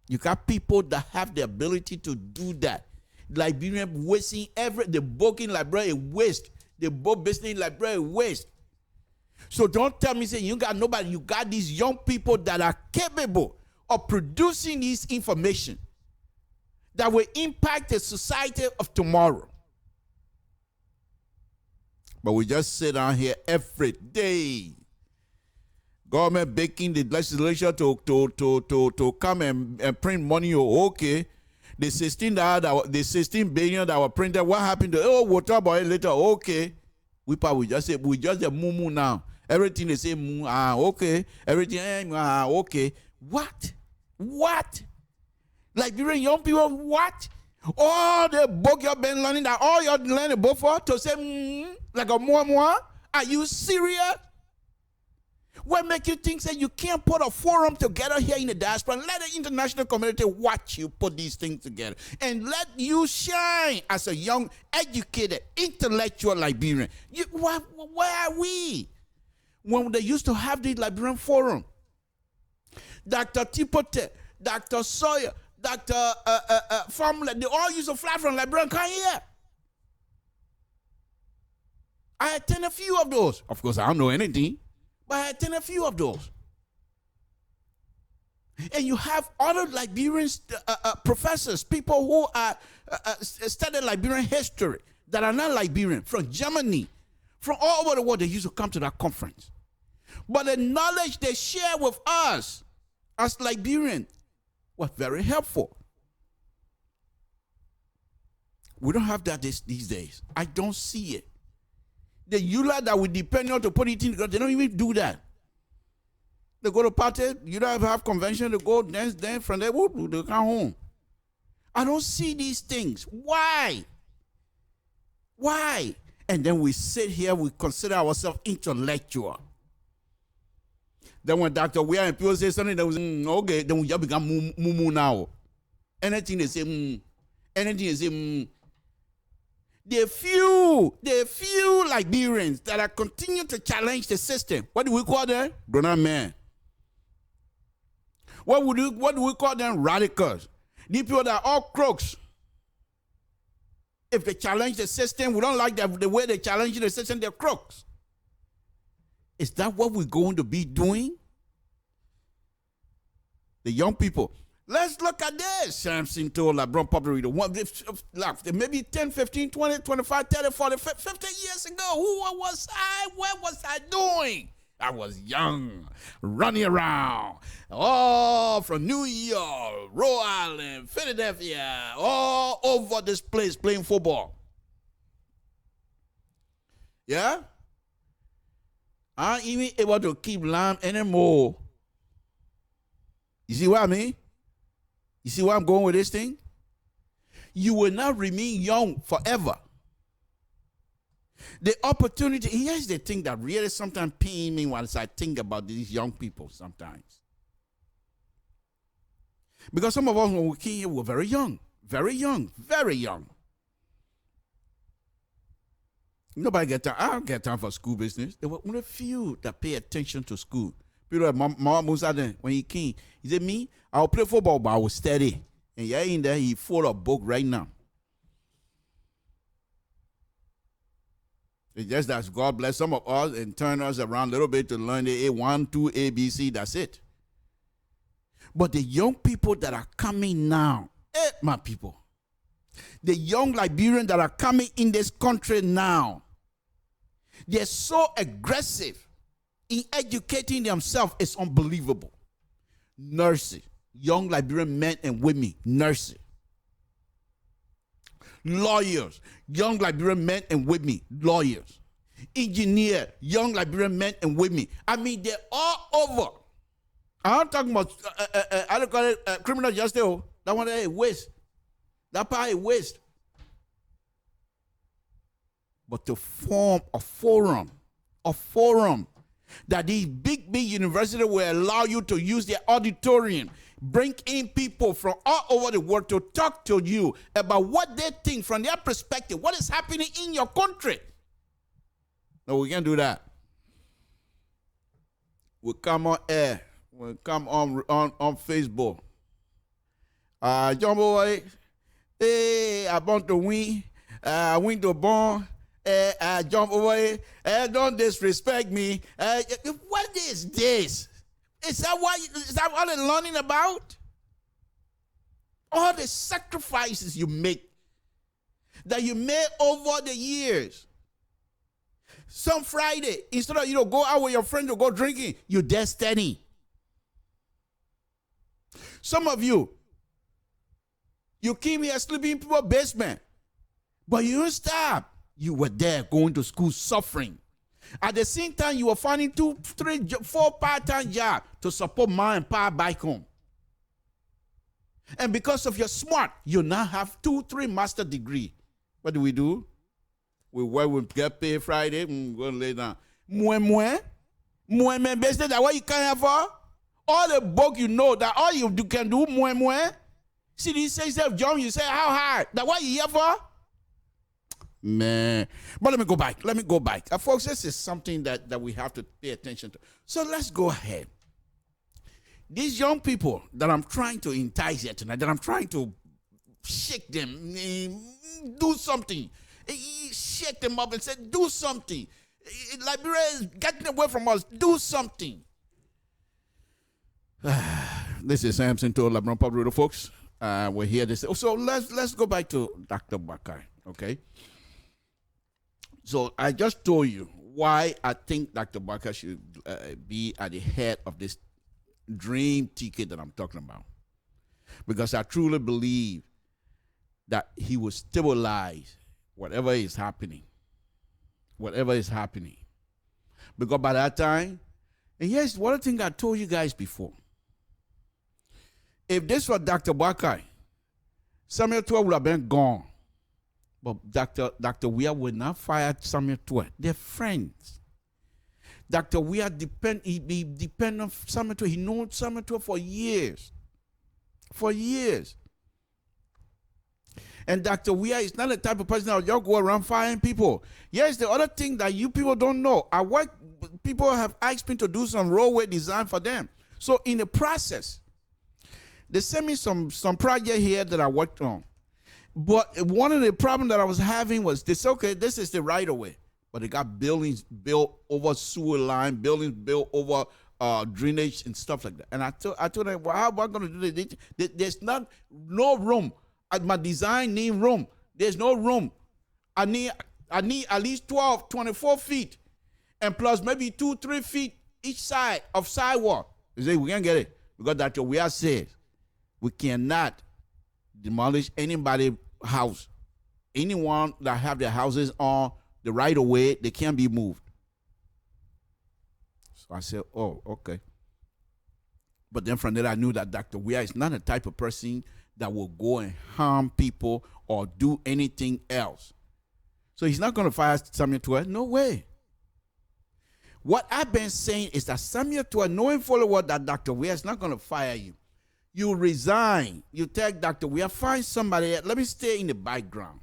You got people that have the ability to do that. Liberia wasting the book in Liberia is waste. The book business in Liberia is waste. So don't tell me, say you got nobody. You got these young people that are capable of producing this information that will impact the society of tomorrow. But we just sit down here every day. Government baking the legislation to come and print money. Okay. The $16 billion that were printed, what happened to we'll talk about it later. Okay. We just say the moo now. Everything they say moo, okay. Everything okay. What? Liberian young people, what? All the book you've been learning, that all you're learning book for, to say like a more? Are you serious? What make you think that you can't put a forum together here in the diaspora and let the international community watch you put these things together and let you shine as a young, educated, intellectual Liberian? Where are we? When they used to have the Liberian forum, Dr. Tipote, Dr. Sawyer, Dr. Formula, they all used to fly from Liberia and come here. I attend a few of those. Of course, I don't know anything, but I attend a few of those. And you have other Liberian professors, people who are studying Liberian history that are not Liberian, from Germany, from all over the world. They used to come to that conference. But the knowledge they share with us as Liberians was very helpful. We don't have that these days. I don't see it. The EULA that we depend on to put it in, they don't even do that. They go to party, you don't have convention, they go dance, from there, they come home. I don't see these things. Why? And then we sit here, we consider ourselves intellectual. Then when Dr. Weir and people say something that was, okay, then we just become moo now. Anything they say, anything they say, The few Liberians that are continuing to challenge the system, what do we call them? Grown men. What do we call them? Radicals. These people that are all crooks. If they challenge the system, we don't like the way they challenge the system, they're crooks. Is that what we're going to be doing? The young people, Let's look at this. Samson told LeBron Public Radio. Maybe 10, 15, 20, 25, 30, 40, 50 years ago. Who was I? What was I doing? I was young, running around, all from New York, Rhode Island, Philadelphia, all over this place playing football. Yeah? I ain't even able to keep lamb anymore. You see what I mean? You see where I'm going with this thing? You will not remain young forever. The opportunity, here's the thing that really sometimes pains me once I think about these young people sometimes. Because some of us, when we came here, were very young, very young, very young. Nobody get time. I don't get time for school business. There were only a few that pay attention to school. People like Mama Musa then, when he came, he said, me, I'll play football, but I will study. And yeah, in there, he full of book right now. It's just that God bless some of us and turn us around a little bit to learn the A1, 2, A, B, C, that's it. But the young people that are coming now, my people, the young Liberians that are coming in this country now, they're so aggressive in educating themselves, it's unbelievable. Nurses, young Liberian men and women, nurses. Lawyers, young Liberian men and women, lawyers. Engineer, young Liberian men and women. I mean, they're all over. I'm talking about, I don't call it criminal justice. That one is waste. That part is waste. But to form a forum that these big universities will allow you to use their auditorium, bring in people from all over the world to talk to you about what they think from their perspective, what is happening in your country. No, we can't do that. We come on air. We come on Facebook. John boy, hey, I want to win. I win the ball. Jump away. Don't disrespect me. What is this? Is that what they're learning about? All the sacrifices you make, that you made over the years. Some Friday, instead of go out with your friend to go drinking, you there studying. Some of you came here sleeping in people's basement, but you didn't stop. You were there going to school suffering. At the same time, you were finding 2, 3, 4 part-time jobs to support mom and pa back home. And because of your smart, you now have 2, 3 master degree. What do? We work, we get paid Friday, go lay down. Business, that what you can't have for? All the book you know, that all you can do, See, he says, John, you say, how hard? That what you here for? Man. But let me go back. Folks, this is something that we have to pay attention to. So let's go ahead. These young people that I'm trying to entice here tonight, that I'm trying to shake them, do something. Shake them up and say, do something. Liberia is getting away from us. Do something. This is Samson told LeBron Public Radio, folks. We're here to say. So let's go back to Dr. Bakari, okay? So I just told you why I think Dr. Bakari should be at the head of this dream ticket that I'm talking about. Because I truly believe that he will stabilize whatever is happening. Whatever is happening. Because by that time, and here's one thing I told you guys before. If this was Dr. Bakari, Samuel 12 would have been gone. But Dr. Weah would not fire Samuel 12. They're friends. Dr. Weah depend on Samuel 12. He knows Samuel 12 for years. For years. And Dr. Weah is not the type of person that will just go around firing people. Yes, the other thing that you people don't know, people have asked me to do some roadway design for them. So in the process, they sent me some project here that I worked on. But one of the problems that I was having was this, okay, this is the right of way. But they got buildings built over sewer line, buildings built over drainage and stuff like that. And I told her, well, how am I going to do this? There's no room. My design need room. There's no room. I need at least 12, 24 feet, and plus maybe 2, 3 feet each side of sidewalk. They say we can't get it because Dr. Weah says we cannot demolish anybody's house. Anyone that have their houses on the right of way, they can't be moved. So I said, oh, okay. But then from there, I knew that Dr. Weah is not the type of person that will go and harm people or do anything else. So he's not going to fire Samuel Tuah. No way. What I've been saying is that Samuel Tuah, knowing fully well that Dr. Weah is not going to fire you, you resign. You tell Dr. Weah, find somebody else. Let me stay in the background.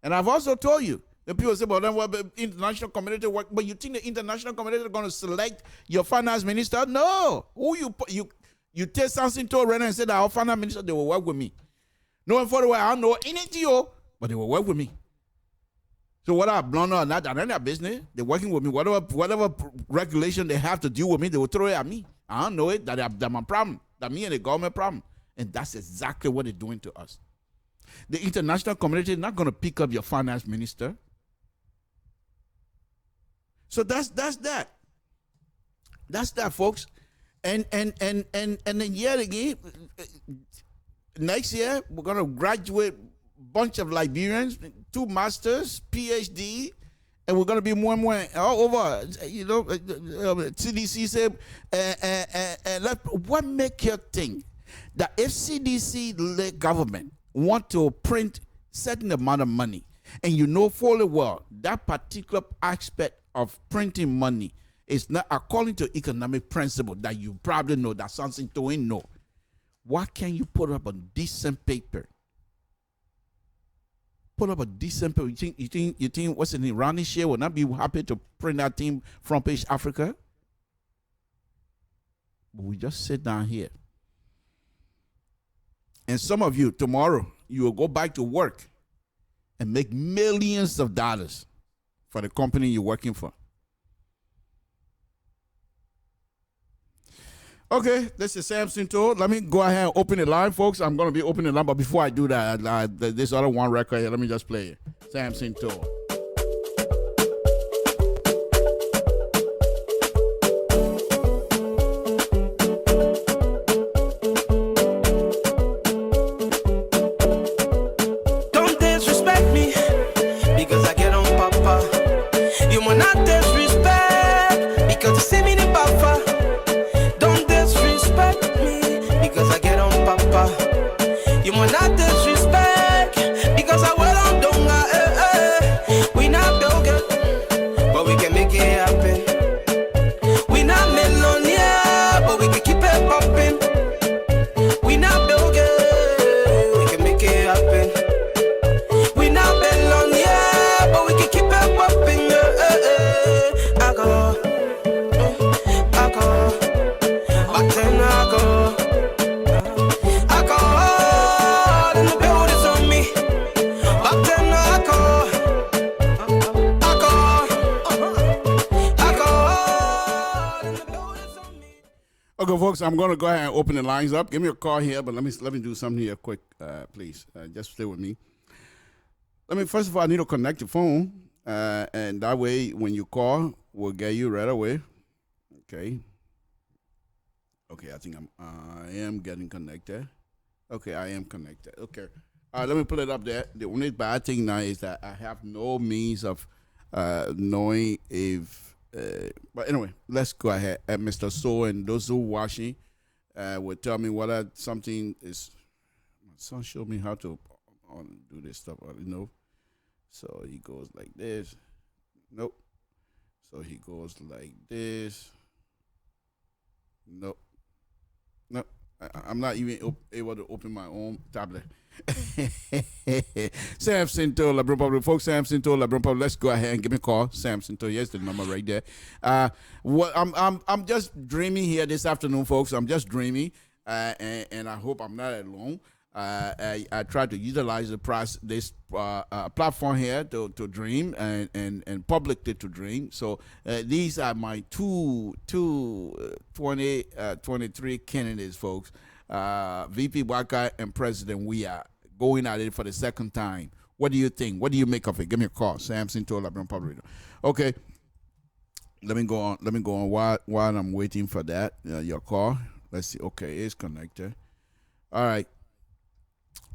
And I've also told you, the people say, well, then what the international community work? But you think the international community is going to select your finance minister? No. Who you tell something to right now and say that our finance minister, they will work with me. Knowing fully well, I don't know anything, but they will work with me. So whether I blunder or not, that's none of their business. They're working with me. Whatever regulation they have to deal with me, they will throw it at me. I don't know it. That's my problem. That's me and the government problem. And that's exactly what they're doing to us. The international community is not going to pick up your finance minister. So that's that. That's that, folks. And then yet again, next year we're going to graduate bunch of Liberians, 2 masters, PhD, and we're going to be more and more all over. CDC said, what make you think that if CDC government want to print certain amount of money, and you know fully well that particular aspect of printing money is not according to economic principle that you probably know that something to know, why can't you put up a decent paper? Put up a decent paper. You think what's in Iranian share will not be happy to print that thing front page Africa? But we just sit down here. And some of you, tomorrow, you will go back to work and make millions of dollars for the company you're working for. Okay, this is Samson Toll. Let me go ahead and open the line, folks. I'm going to be opening the line, but before I do that, this other one record here, let me just play it. Samson Toll. Don't disrespect me because I get on papa. You will not disrespect because you see me in the papa. Because I get on papa. You will not disrespect because I will on donga. We not build it, but we can make it happen. We not millionaire, but we can keep it popping. We not build it, we can make it happen. We not millionaire, but we can keep it popping. I go, back then I go. Okay, folks, I'm going to go ahead and open the lines up. Give me a call here, but let me do something here quick, please. Just stay with me. First of all, I need to connect the phone, and that way, when you call, we'll get you right away. Okay. Okay, I think I am getting connected. Okay, I am connected. Okay. Let me put it up there. The only bad thing now is that I have no means of knowing if. But anyway, let's go ahead. Mr. So and those who watching will tell me whether something is. My son showed me how to do this stuff. So he goes like this. Nope. So he goes like this. Nope. Nope. I'm not even able to open my own tablet. Samson Toll, LeBron Public. Folks, Samson Toll, LeBron Public. Let's go ahead and give me a call. Samson Toll. Here's the number right there. I'm just dreaming here this afternoon, folks. I'm just dreaming, and I hope I'm not alone. I try to utilize this platform here to dream and publicly to dream. So these are my two 23 candidates, folks. VP Waka and President. We are going at it for the second time. What do you think? What do you make of it? Give me a call. Samson told LIBERIA Public Radio. Okay. Let me go on while I'm waiting for that. Your call. Let's see. Okay, it's connected. All right.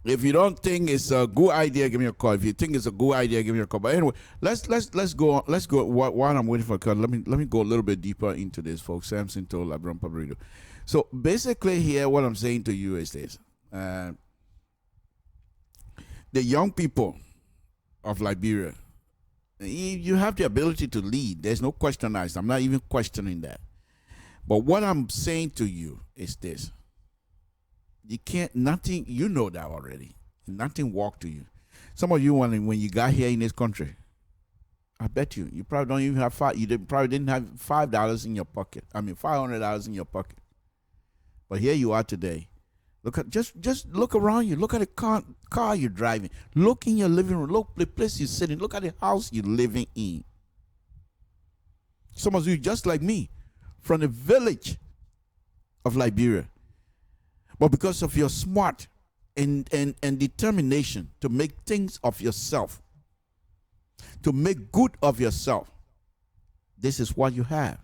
If you don't think it's a good idea, give me a call. If you think it's a good idea, give me a call. But anyway, let's go on. Let's go while I'm waiting for a call. Let me go a little bit deeper into this, folks. Samson told LIBERIA Public Radio. So basically, here what I'm saying to you is this: the young people of Liberia, you have the ability to lead. There's no question. I'm not even questioning that. But what I'm saying to you is this: you can't, nothing, you know that already. Nothing walked to you. Some of you, when you got here in this country, I bet you probably don't even have probably didn't have $5 in your pocket. I mean, $500 in your pocket. But here you are today. Look at just look around you. Look at the car you're driving. Look in your living room. Look the place you're sitting. Look at the house you're living in. Some of you just like me, from the village of Liberia. But because of your smart and determination to make things of yourself, to make good of yourself, this is what you have.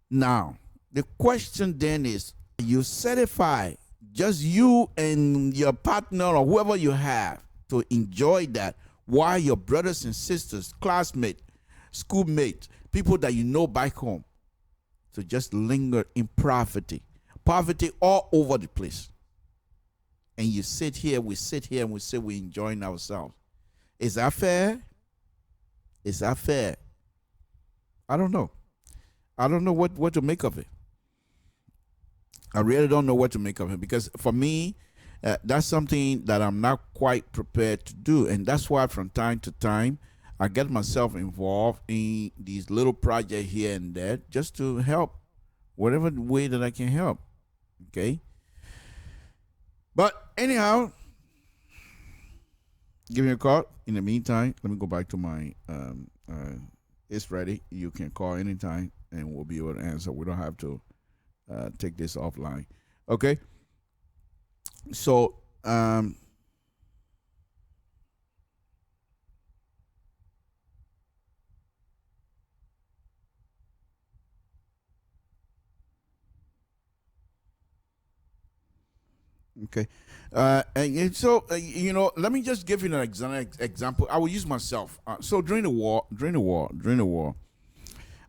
Now, the question then is, are you satisfied, just you and your partner or whoever you have, to enjoy that while your brothers and sisters, classmates, schoolmates, people that you know back home, to just linger in poverty all over the place? And you sit here, we sit here, and we say we're enjoying ourselves. Is that fair? Is that fair? I don't know. I don't know what to make of it. I really don't know what to make of it, because for me, that's something that I'm not quite prepared to do. And that's why from time to time, I get myself involved in these little projects here and there just to help whatever way that I can help. Okay? But anyhow, give me a call. In the meantime, let me go back to my, it's ready. You can call anytime and we'll be able to answer. We don't have to take this offline. Okay? So, okay. And so, let me just give you an example. I will use myself. So during the war,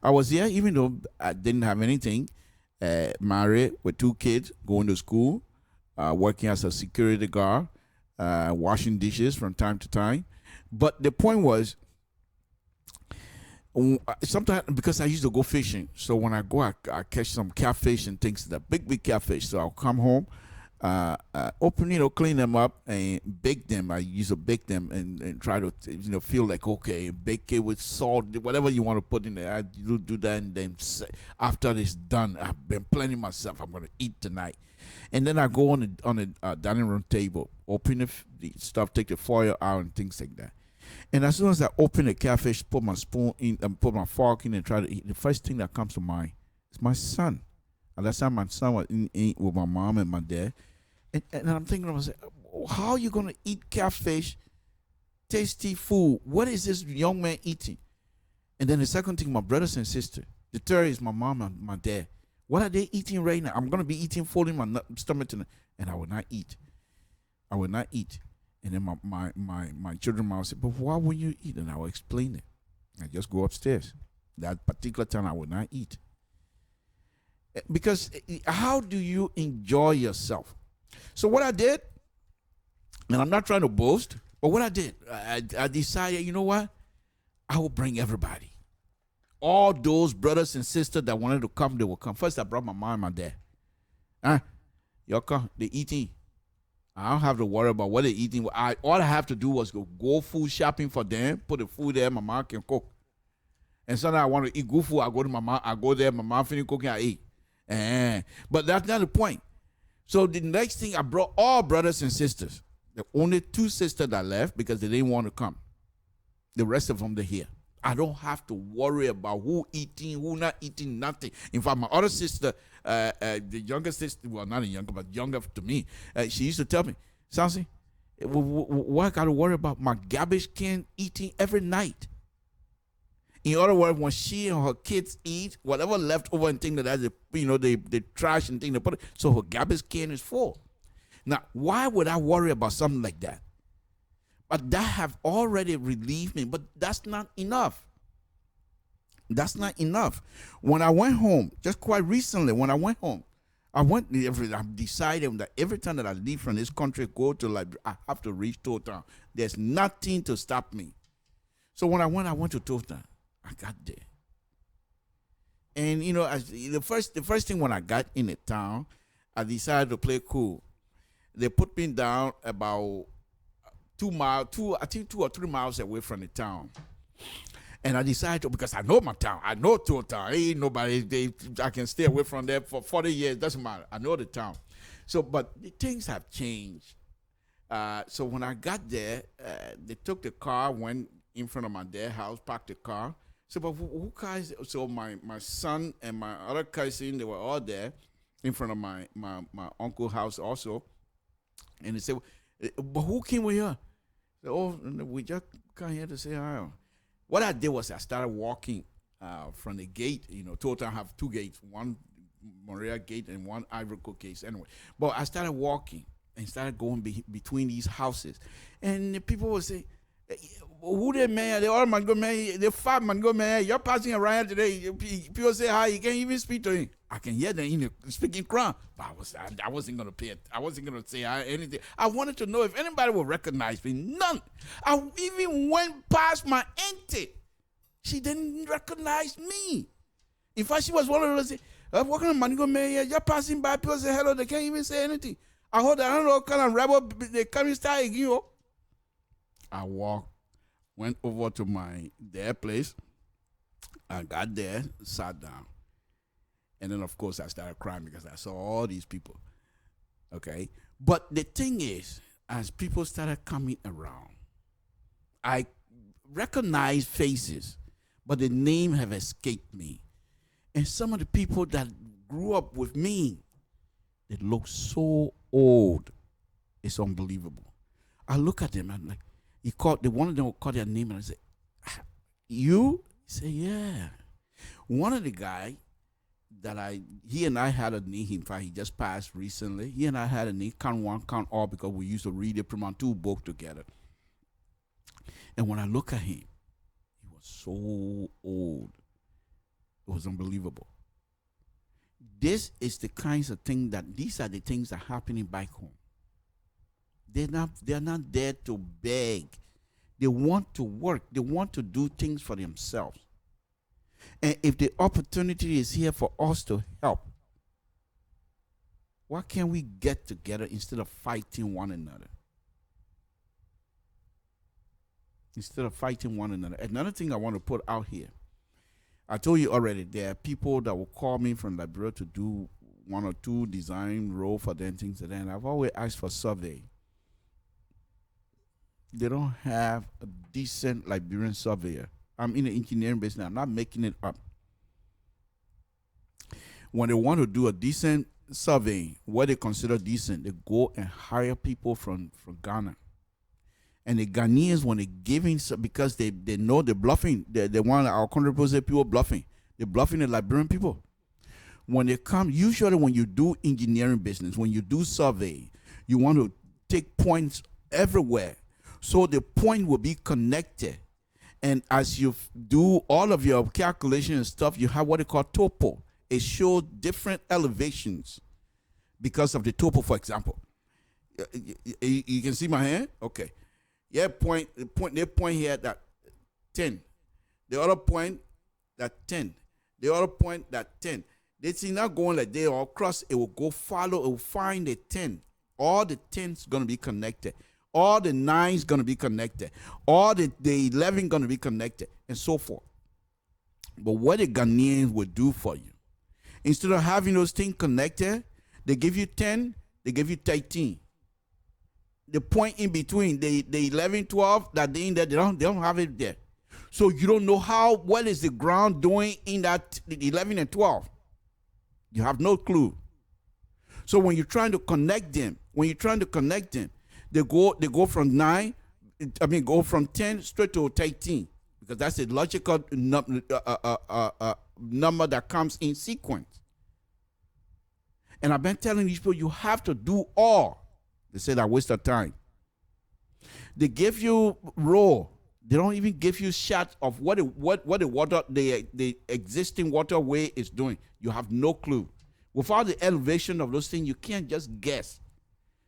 I was here, even though I didn't have anything, married with 2 kids, going to school, working as a security guard, washing dishes from time to time. But the point was, sometimes, because I used to go fishing, so when I go, I catch some catfish and things, the big catfish. So I'll come home, clean them up and bake them. I used to bake them and try to, feel like, okay, bake it with salt, whatever you want to put in there. I do that, and then after it's done, I've been planning myself. I'm going to eat tonight. And then I go on the dining room table, open the stuff, take the foil out and things like that. And as soon as I open the catfish, put my spoon in, and put my fork in and try to eat, the first thing that comes to mind is my son. And that's how my son was eating with my mom and my dad. And I'm thinking to myself, how are you going to eat catfish, tasty food? What is this young man eating? And then the second thing, my brothers and sisters. The third is my mom and my dad. What are they eating right now? I'm going to be eating, folding my stomach tonight, and I will not eat. I will not eat. And then my children might say, but why will you eat? And I will explain it. I just go upstairs. That particular time, I will not eat. Because how do you enjoy yourself? So what I did, and I'm not trying to boast, but what I did, I decided, you know what? I will bring everybody. All those brothers and sisters that wanted to come, they will come. First, I brought my mom and my dad. Y'all come, they eating. I don't have to worry about what they're eating. All I have to do was go food shopping for them, put the food there, my mom can cook. And sometimes I want to eat good food, I go to my mom, I go there, my mom finish cooking, I eat. But that's not the point. So the next thing, I brought all brothers and sisters. The only 2 sisters that left because they didn't want to come. The rest of them, they're here. I don't have to worry about who eating, who not eating, nothing. In fact, my other sister, the younger sister, well, not a younger, but younger to me, she used to tell me, Sansi, what I got to worry about? My garbage can eating every night. In other words, when she and her kids eat, whatever left over and things like that, they trash and things, they put it, so her garbage can is full. Now, why would I worry about something like that? But that have already relieved me, but that's not enough. That's not enough. When I went home, just quite recently, when I went home, I decided that every time that I leave from this country, go to Liberia, I have to reach Town. There's nothing to stop me. So when I went to Town. I got there. And the first thing when I got in the town, I decided to play cool. They put me down about 2 or 3 miles away from the town. And I decided to, because I know my town. I know Town. Ain't nobody, I can stay away from there for 40 years. Doesn't matter. I know the town. So, but the things have changed. So when I got there, they took the car, went in front of my dad's house, parked the car. So, but who guys? So my son and my other cousin, they were all there in front of my uncle's house also. And they said, but who came with you? Said, oh, we just come here to say hi. What I did was I started walking from the gate. Total have 2 gates, one Morea gate and one Ivory Coast gate. Anyway, but I started walking and started going between these houses. And the people would say, who they man? They all man go man. They 5 man go man. You're passing around today. People say hi. You can't even speak to him. I can hear them speaking crowd. But I wasn't gonna pay it. I wasn't gonna say hi, anything. I wanted to know if anybody would recognize me. None. I even went past my auntie. She didn't recognize me. In fact, she was one of those. What kind of man go man? You're passing by. People say hello. They can't even say anything. I heard I don't know what kind of rebel they come and start again. I went over to their place. I got there, sat down. And then, of course, I started crying because I saw all these people. Okay? But the thing is, as people started coming around, I recognized faces, but the name have escaped me. And some of the people that grew up with me, they look so old. It's unbelievable. I look at them, I'm like, one of them will call their name, and I say, you? He said, yeah. One of the guy he and I had a name. In fact, he just passed recently. He and I had a name, Count One, Count All, because we used to read the Primantu book together. And when I look at him, he was so old. It was unbelievable. These are the things that are happening back home. They're not there to beg. They want to work. They want to do things for themselves. And if the opportunity is here for us to help, why can't we get together instead of fighting one another? Another thing I want to put out here. I told you already, there are people that will call me from Liberia to do 1 or 2 design role for them, things like that. And I've always asked for survey. They don't have a decent Liberian surveyor. I'm in the engineering business. I'm not making it up. When they want to do a decent survey, what they consider decent, they go and hire people from Ghana. And the Ghanaians, when they giving, because they know they're bluffing, they want our country people bluffing. They're bluffing the Liberian people. When they come, usually when you do engineering business, when you do survey, you want to take points everywhere. So the point will be connected. And as you do all of your calculations and stuff, you have what they call topo. It shows different elevations because of the topo, for example. You can see my hand? Okay. Yeah, they point here at that 10. The other point that 10. The other point that 10. They see not going like they all cross, it will go follow, it will find the 10. All the 10's gonna be connected. All the 9's gonna be connected. All the 11 gonna be connected, and so forth. But what the Ghanaians will do for you, instead of having those things connected, they give you 10, They give you 13. The point in between, the 11, 12, that they in there, they don't have it there. So you don't know what is the ground doing in that 11 and 12. You have no clue. So when you're trying to connect them, they go from 9, go from 10 straight to 13, because that's a logical number that comes in sequence. And I've been telling these people, you have to do all. They say that waste of time. They give you raw. They don't even give you shots of what the water, the existing waterway is doing. You have no clue. Without the elevation of those things, you can't just guess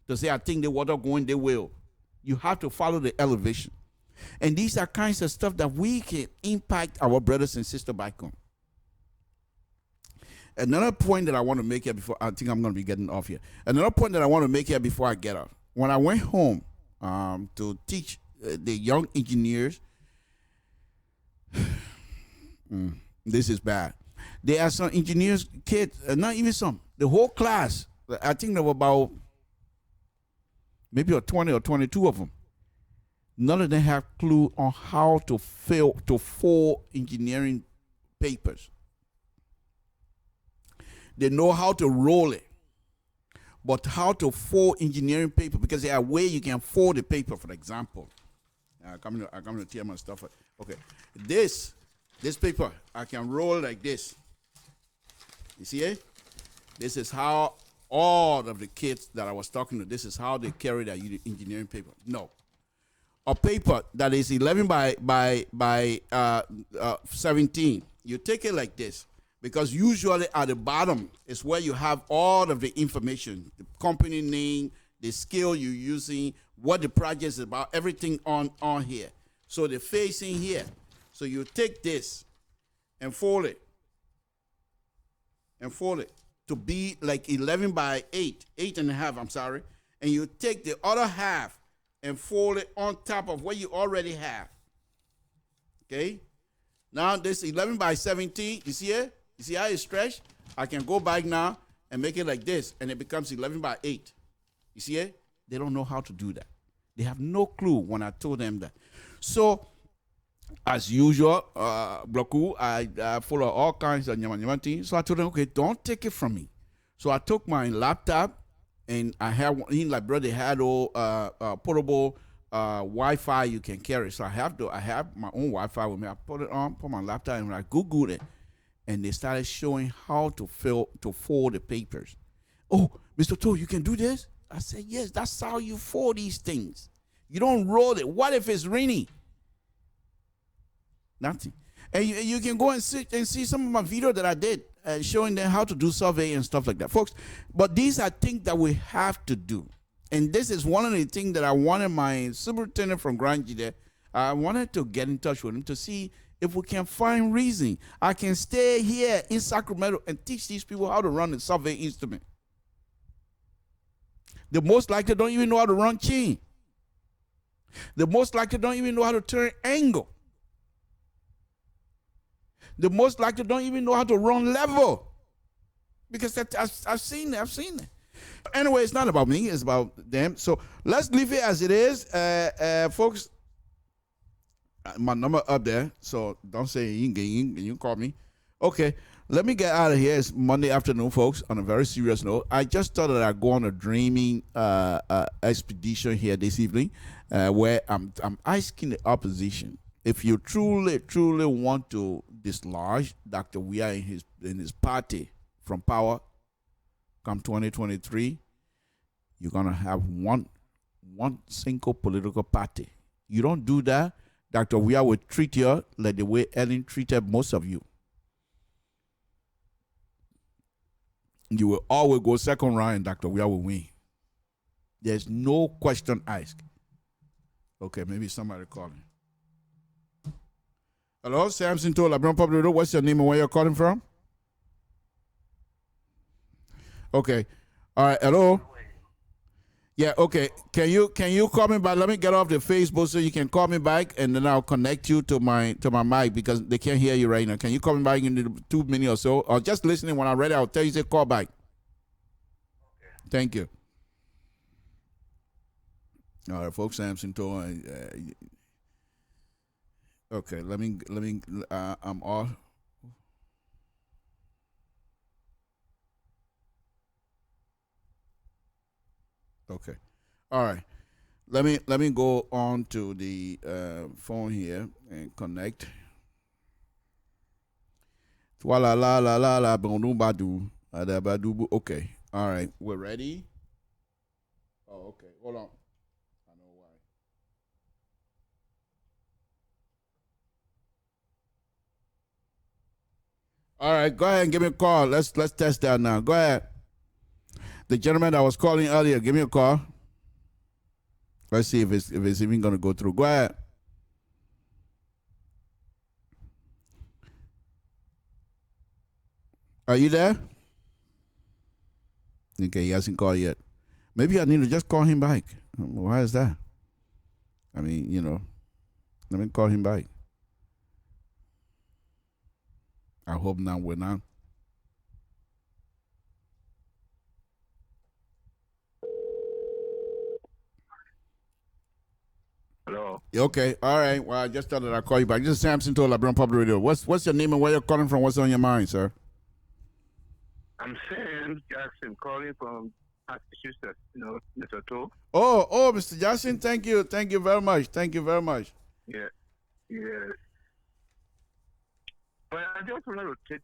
to say, I think the water going, they will. You have to follow the elevation. And these are kinds of stuff that we can impact our brothers and sisters back home. Another point that I want to make here before, I think I'm going to be getting off here. Another point that I want to make here before I get off. When I went home to teach the young engineers, this is bad. There are some engineers, kids, not even some, the whole class, I think there were about maybe 20 or 22 of them. None of them have clue on how to fold engineering papers. They know how to roll it, but how to fold engineering paper, because there are ways you can fold the paper. For example, I'm coming to tear my stuff. Okay, this paper I can roll like this. You see it? This is how all of the kids that I was talking to, this is how they carry their engineering paper. No. A paper that is 11 by 17, you take it like this, because usually at the bottom is where you have all of the information, the company name, the scale you're using, what the project is about, everything on here. So the facing here. So you take this and fold it. To be like 11 by 8.5, I'm sorry. And you take the other half and fold it on top of what you already have. Okay? Now this 11 by 17, you see it? You see how it's stretched? I can go back now and make it like this, and it becomes 11 by 8. You see it? They don't know how to do that. They have no clue when I told them that. So, as usual, Bloku, I follow all kinds of things. So I told them, okay, don't take it from me. So I took my laptop, and I had one in LIBERIA. They had portable Wi-Fi you can carry. So I have my own Wi-Fi with me. I put it on, put my laptop, and I Googled it, and they started showing how to fold the papers. Oh, Mr. Toe, you can do this? I said, yes, that's how you fold these things. You don't roll it. What if it's rainy? Nothing. And you can go and sit and see some of my video that I did showing them how to do survey and stuff like that, folks. But these are things that we have to do. And this is one of the things that I wanted my superintendent from Granji there. I wanted to get in touch with him to see if we can find reason. I can stay here in Sacramento and teach these people how to run the survey instrument. The most likely don't even know how to run chain. The most likely don't even know how to turn angle. The most likely don't even know how to run level. Because I've seen it. Anyway, it's not about me, it's about them. So let's leave it as it is. Folks, my number up there, so don't say you call me. Okay, let me get out of here. It's Monday afternoon, folks. On a very serious note, I just thought that I'd go on a dreaming expedition here this evening, where I'm asking the opposition, if you truly want to dislodge Dr. Weah in his party from power come 2023, you're gonna have one single political party. You don't do that, Dr. Weah will treat you like the way Ellen treated most of you. You will always go second round and Dr. Weah will win. There's no question asked. Okay, maybe somebody calling. Hello, Samson to LIBERIA Public Radio. What's your name and where you're calling from? Okay. All right. Hello. Yeah. Okay. Can you call me back? Let me get off the Facebook so you can call me back, and then I'll connect you to my mic because they can't hear you right now. Can you call me back in 2 minutes or so? Or just listening when I'm ready, I'll tell you to call back. Okay. Thank you. All right, folks. Samson told. Okay, let me. I'm all. Okay. All right. Let me go on to the phone here and connect. Voilà la la la la bonu badu adabadu. Okay. All right. We're ready. Oh, okay. Hold on. I know why. All right. Go ahead and give me a call. Let's test that now. Go ahead. The gentleman that was calling earlier, give me a call. Let's see if it's even gonna go through. Go ahead. Are you there? Okay, he hasn't called yet. Maybe I need to just call him back. Why is that? I mean, let me call him back. I hope now we're not. Hello. Okay, all right. Well, I just thought that I'd call you back. This is Samson to LIBERIA Public Radio. What's your name and where you're calling from? What's on your mind, sir? I'm Sam Jackson calling from Massachusetts, Minnesota. Mr. Jackson, thank you very much, thank you very much. Yeah, yeah. But I just wanted to take,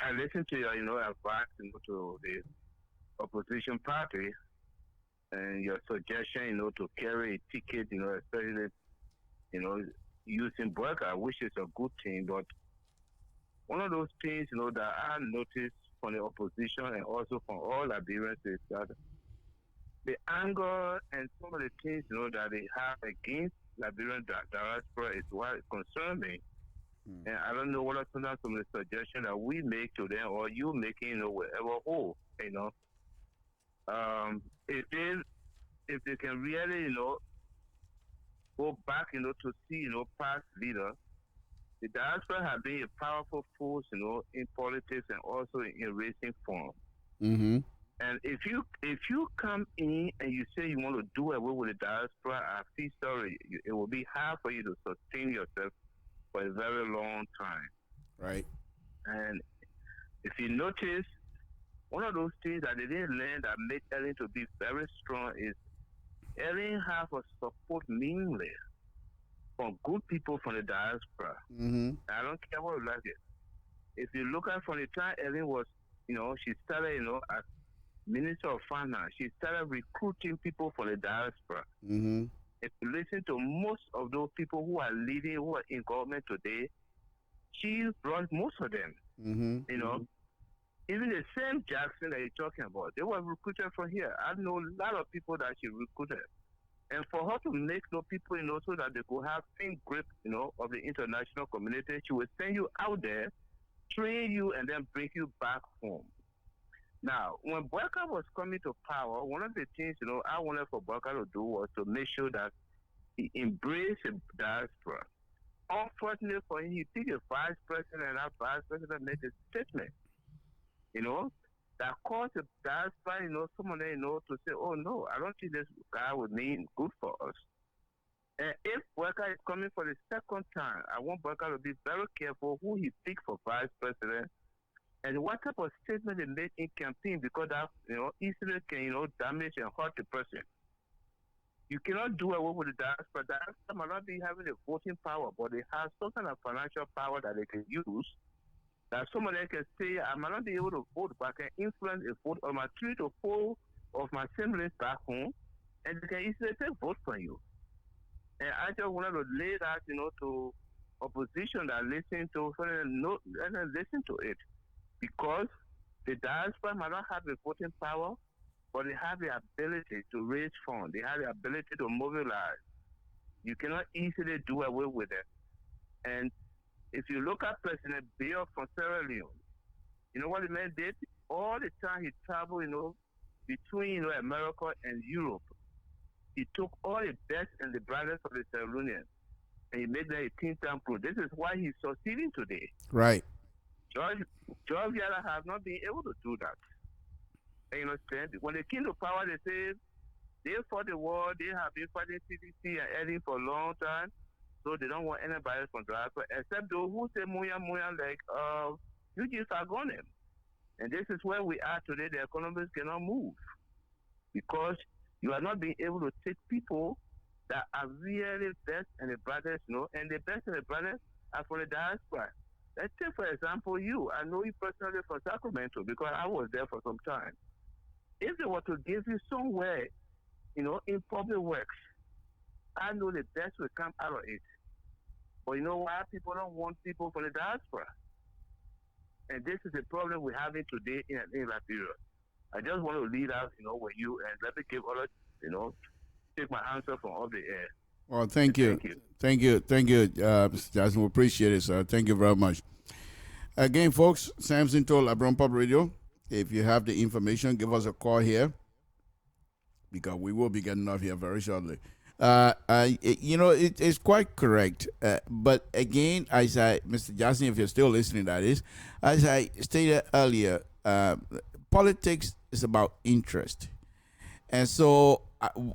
I listened to your, advice, to the opposition party and your suggestion, to carry a ticket, especially, using burqa, which is a good thing. But one of those things, that I noticed from the opposition and also from all Liberians is that the anger and some of the things, that they have against Liberian diaspora is what concerns me. And I don't know what sometimes some of the suggestions that we make to them or you making, wherever whole, if they can really, go back, to see, past leaders, the diaspora has been a powerful force, in politics and also in raising funds. Mm-hmm. And if you come in and you say you want to do away with the diaspora, I feel sorry. It will be hard for you to sustain yourself for a very long time. Right. And if you notice, one of those things that they didn't learn that made Ellen to be very strong is Ellen have a support mainly from good people from the diaspora. Mm-hmm. I don't care what you like it. If you look at from the time Ellen was, she started, as Minister of Finance, she started recruiting people from the diaspora. Mm-hmm. If you listen to most of those people who are leading, who are in government today, she brought most of them. Mm-hmm. Even the same Jackson that you're talking about, they were recruited from here. I know a lot of people that she recruited. And for her to make people, so that they could have thin grip, of the international community, she will send you out there, train you, and then bring you back home. Now, when Burka was coming to power, one of the things, I wanted for Burka to do was to make sure that he embraced the diaspora. Unfortunately for him, he picked a vice president, and that vice president made a statement, that caused the diaspora, someone there, to say, oh no, I don't think this guy would mean good for us. And if Burka is coming for the second time, I want Burka to be very careful who he picks for vice president and what type of statement they make in campaign, because that, easily can, damage and hurt the person. You cannot do away with the diaspora. The diaspora might not be having a voting power, but they have some kind of financial power that they can use. That someone can say, I might not be able to vote, but I can influence a vote on my 3 to 4 of my siblings back home, and they can easily take vote from you. And I just wanted to lay that, to opposition that listen to, let them listen to it. Because the diaspora might not have the voting power, but they have the ability to raise funds. They have the ability to mobilize. You cannot easily do away with it. And if you look at President Bill from Sierra Leone, you know what the man did? All the time he traveled, between America and Europe, he took all the best and the brightest of the Sierra Leoneans, and he made them a think-tank crew. This is why he's succeeding today. Right. George Yala has not been able to do that. You understand? When they came to power, they said They fought the war. They have been fighting CDC and Eddie for a long time. So they don't want anybody from diaspora except those who say Muya Muya like you just are gone them. And this is where we are today. The economies cannot move because you are not being able to take people that are really best and the brightest, and the best and the brightest are for the diaspora. Let's take, for example, you. I know you personally from Sacramento because I was there for some time. If they were to give you somewhere, in public works, I know the best will come out of it. But you know why people don't want people from the diaspora? And this is the problem we're having today in Liberia. I just want to lead out, with you and let me give others, take my answer from off the air. Well, thank you. Mr. Jackson. We appreciate it, sir. Thank you very much. Again, folks, Samson told LIBERIA Public Radio. If you have the information, give us a call here because we will be getting off here very shortly. It's quite correct. But again, as Mr. Jackson, if you're still listening, that is, as I stated earlier, politics is about interest. And so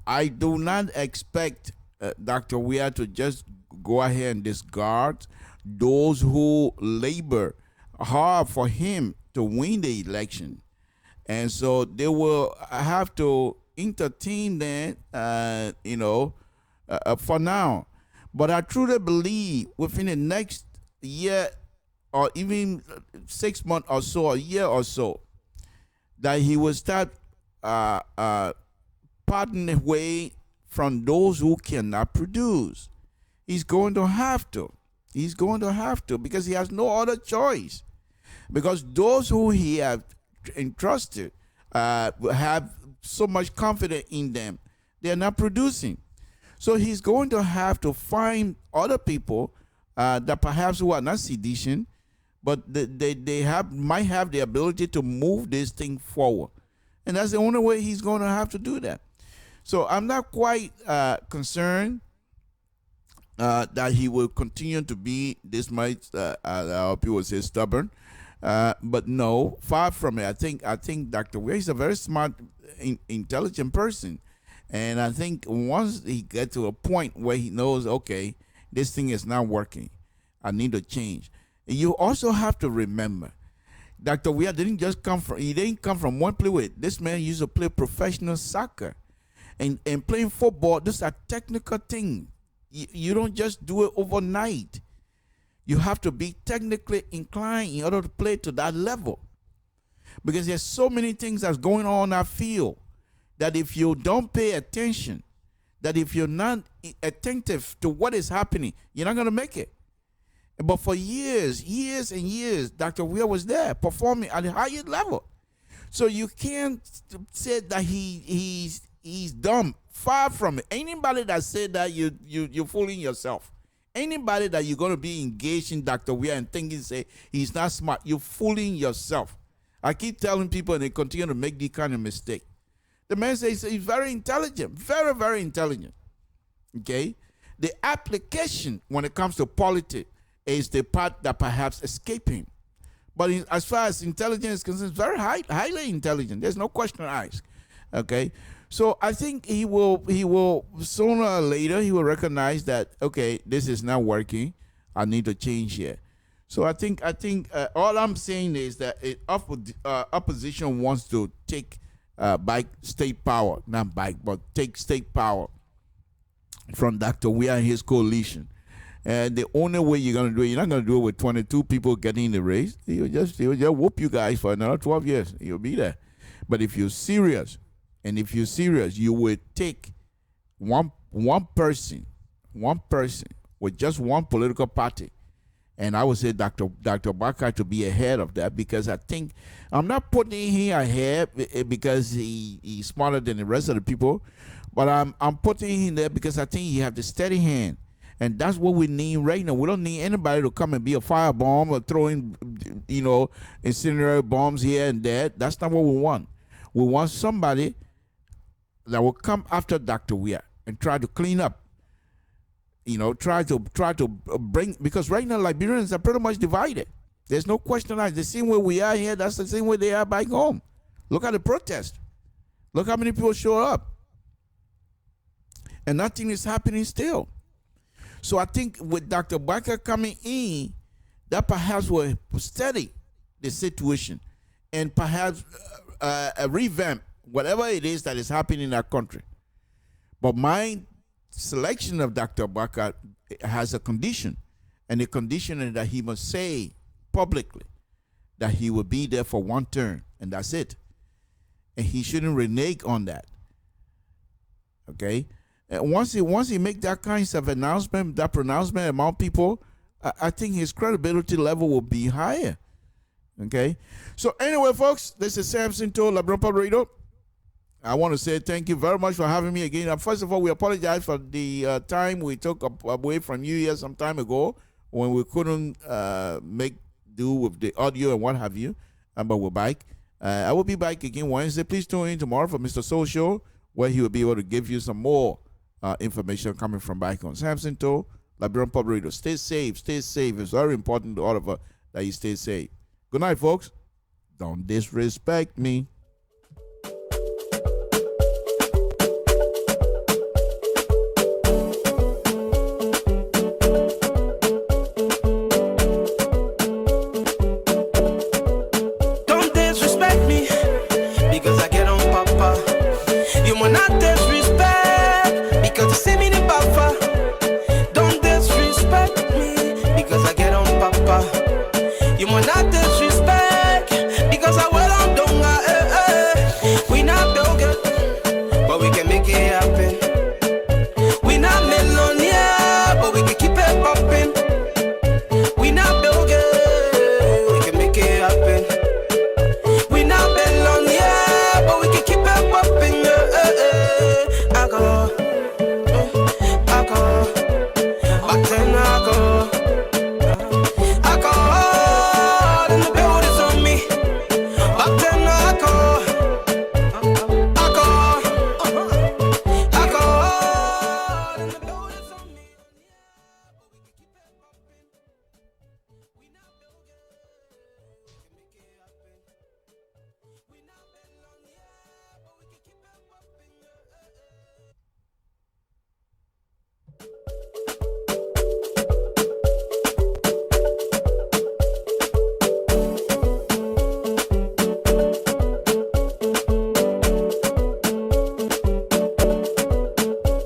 I do not expect Dr. Weah to just go ahead and discard those who labor hard for him to win the election. And so they will have to entertain them, for now. But I truly believe within the next year or even 6 months or so, a year or so, that he will start parting away from those who cannot produce. He's going to have to. He's going to have to because he has no other choice. Because those who he have entrusted have so much confidence in them, they're not producing. So he's going to have to find other people that perhaps who are not sedition, but they might have the ability to move this thing forward. And that's the only way he's going to have to do that. So I'm not quite concerned that he will continue to be this much, people say, stubborn. But no, far from it. I think Dr. Weah is a very smart, intelligent person. And I think once he gets to a point where he knows, okay, this thing is not working, I need to change. And you also have to remember, Dr. Weah didn't come from one play with. This man used to play professional soccer. And playing football, this is a technical thing. You don't just do it overnight. You have to be technically inclined in order to play to that level. Because there's so many things that's going on in that field that if you don't pay attention, that if you're not attentive to what is happening, you're not going to make it. But for years and years, Dr. Weah was there performing at the highest level. So you can't say that he's dumb. Far from it. Anybody that said that, you're fooling yourself. Anybody that you're going to be engaged in Dr. Weah and thinking, say, he's not smart, you're fooling yourself. I keep telling people and they continue to make this kind of mistake. The man says he's very intelligent, very, very intelligent. Okay? The application when it comes to politics is the part that perhaps escapes him. But as far as intelligence is concerned, very highly intelligent. There's no question asked. Okay? So I think he will sooner or later he will recognize that, okay, this is not working. I need to change here. So I think all I'm saying is that opposition wants to take back state power, not back, but take state power from Dr. Weah and his coalition. And the only way you're gonna do it, you're not gonna do it with 22 people getting in the race. He'll just whoop you guys for another 12 years. You'll be there. But if you're serious, you will take one person with just one political party. And I would say Dr. Barker to be ahead of that, because I think I'm not putting him ahead because he's smarter than the rest of the people, but I'm putting him there because I think he has the steady hand. And that's what we need right now. We don't need anybody to come and be a firebomb or throwing, incendiary bombs here and there. That's not what we want. We want somebody that will come after Dr. Weah and try to clean up. Try to bring, because right now Liberians are pretty much divided. There's no question that the same way we are here, that's the same way they are back home. Look at the protest. Look how many people show up. And nothing is happening still. So I think with Dr. Barker coming in, that perhaps will steady the situation and perhaps revamp whatever it is that is happening in our country. But my selection of Dr. Barker has a condition, and the condition is that he must say publicly that he will be there for one term, and that's it. And he shouldn't renege on that. Okay? And once he make that kind of announcement, that pronouncement among people, I think his credibility level will be higher. Okay? So anyway, folks, this is Samson to LIBERIA Public Radio. I want to say thank you very much for having me again. First of all, we apologize for the time we took away from you here some time ago when we couldn't make do with the audio and what have you. But we're back. I will be back again Wednesday. Please tune in tomorrow for Mr. Soul Show, where he will be able to give you some more information coming from back on Samson to LIBERIA Public Radio. Stay safe. Stay safe. It's very important to all of us that you stay safe. Good night, folks. Don't disrespect me. Don't disrespect me because I get on papa. You will not disrespect because you see me the buffer. Don't disrespect me because I get on papa. You will not disrespect because I will on donga. We not build it, but we can make it happen. We not millionaire, but we can keep it popping. We not build it, we can make it happen. We not millionaire, but we can keep it popping. Alcohol, alcohol, back then alcohol. Alcohol in the building's on me. Back then alcohol, alcohol, alcohol in the building's on me. We not build it, can make it happen. We not millionaire, but we can keep it popping.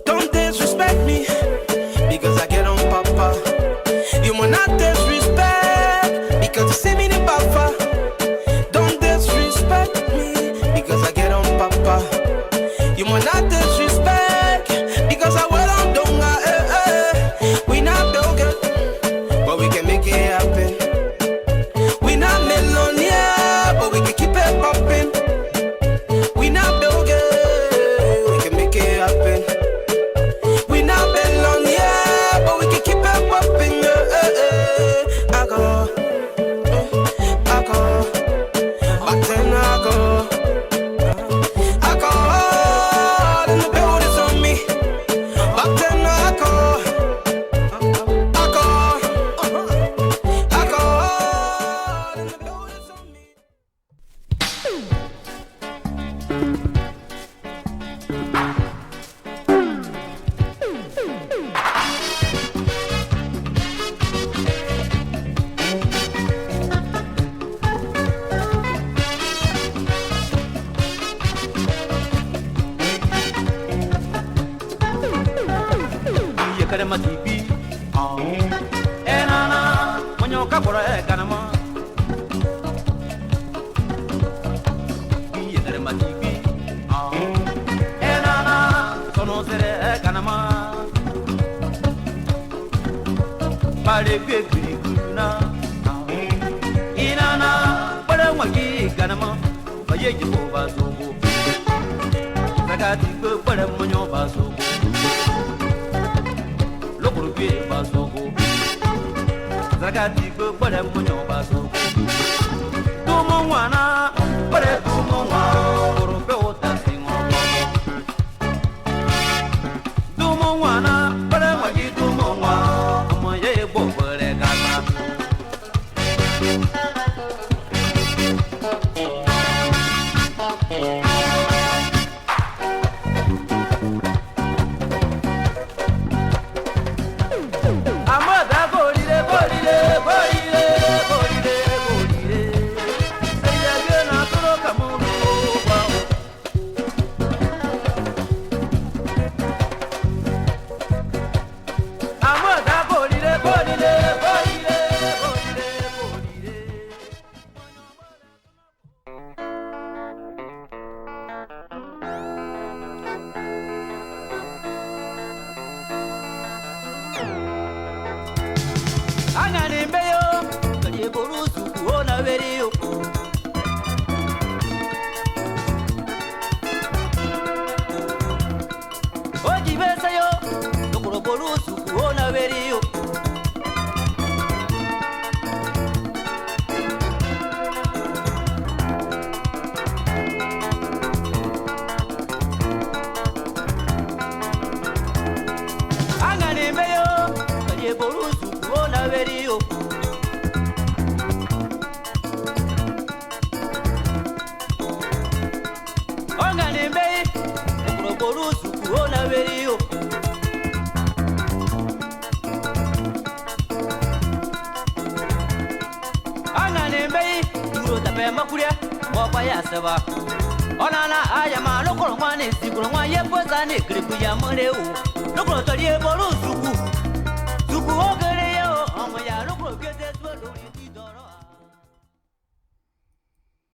Don't disrespect me because I get on papa. You will not disrespect because you see me the buffer. Don't disrespect me because I get on papa. You will not disrespect because I will on donga. We not build it, but we can make it happen. We not millionaire, but we can keep it popping. We not build it, we can make it happen. We not millionaire, but we can keep it popping. Alcohol, alcohol, back then alcohol. Alcohol in the building's on me. Back then alcohol, alcohol, alcohol in the building's on me. Yakarema TV, enana, monyoka kora kanama. Yakarema TV, enana, sono sere kanama. Pale pepi kuna, inana, para waki kanama. Baye jibo basogo, zakati ko para monyo basogo. Lokurubi basogo, zakati ko para monyo basogo. Tumo wana, para tumo wana, orumpe otasingo. Tumo wana, para waki tumo wana, omoye bobere kama. Angani beyo, kali borusu kuona veriyo. Oji besayo, lokoro borusu kuona veriyo. Angani beyo, kali borusu kuona veriyo. Angani beyo, lokoro borusu kuona veriyo. Angani beyo, duro tape makuria, wapa ya seba. Onana ayama lokoro mwane sikuro mwa yepoza ne kripu ya mole u. Lokoro toliye borusu ku. Suku ogere yo, amaya lokoro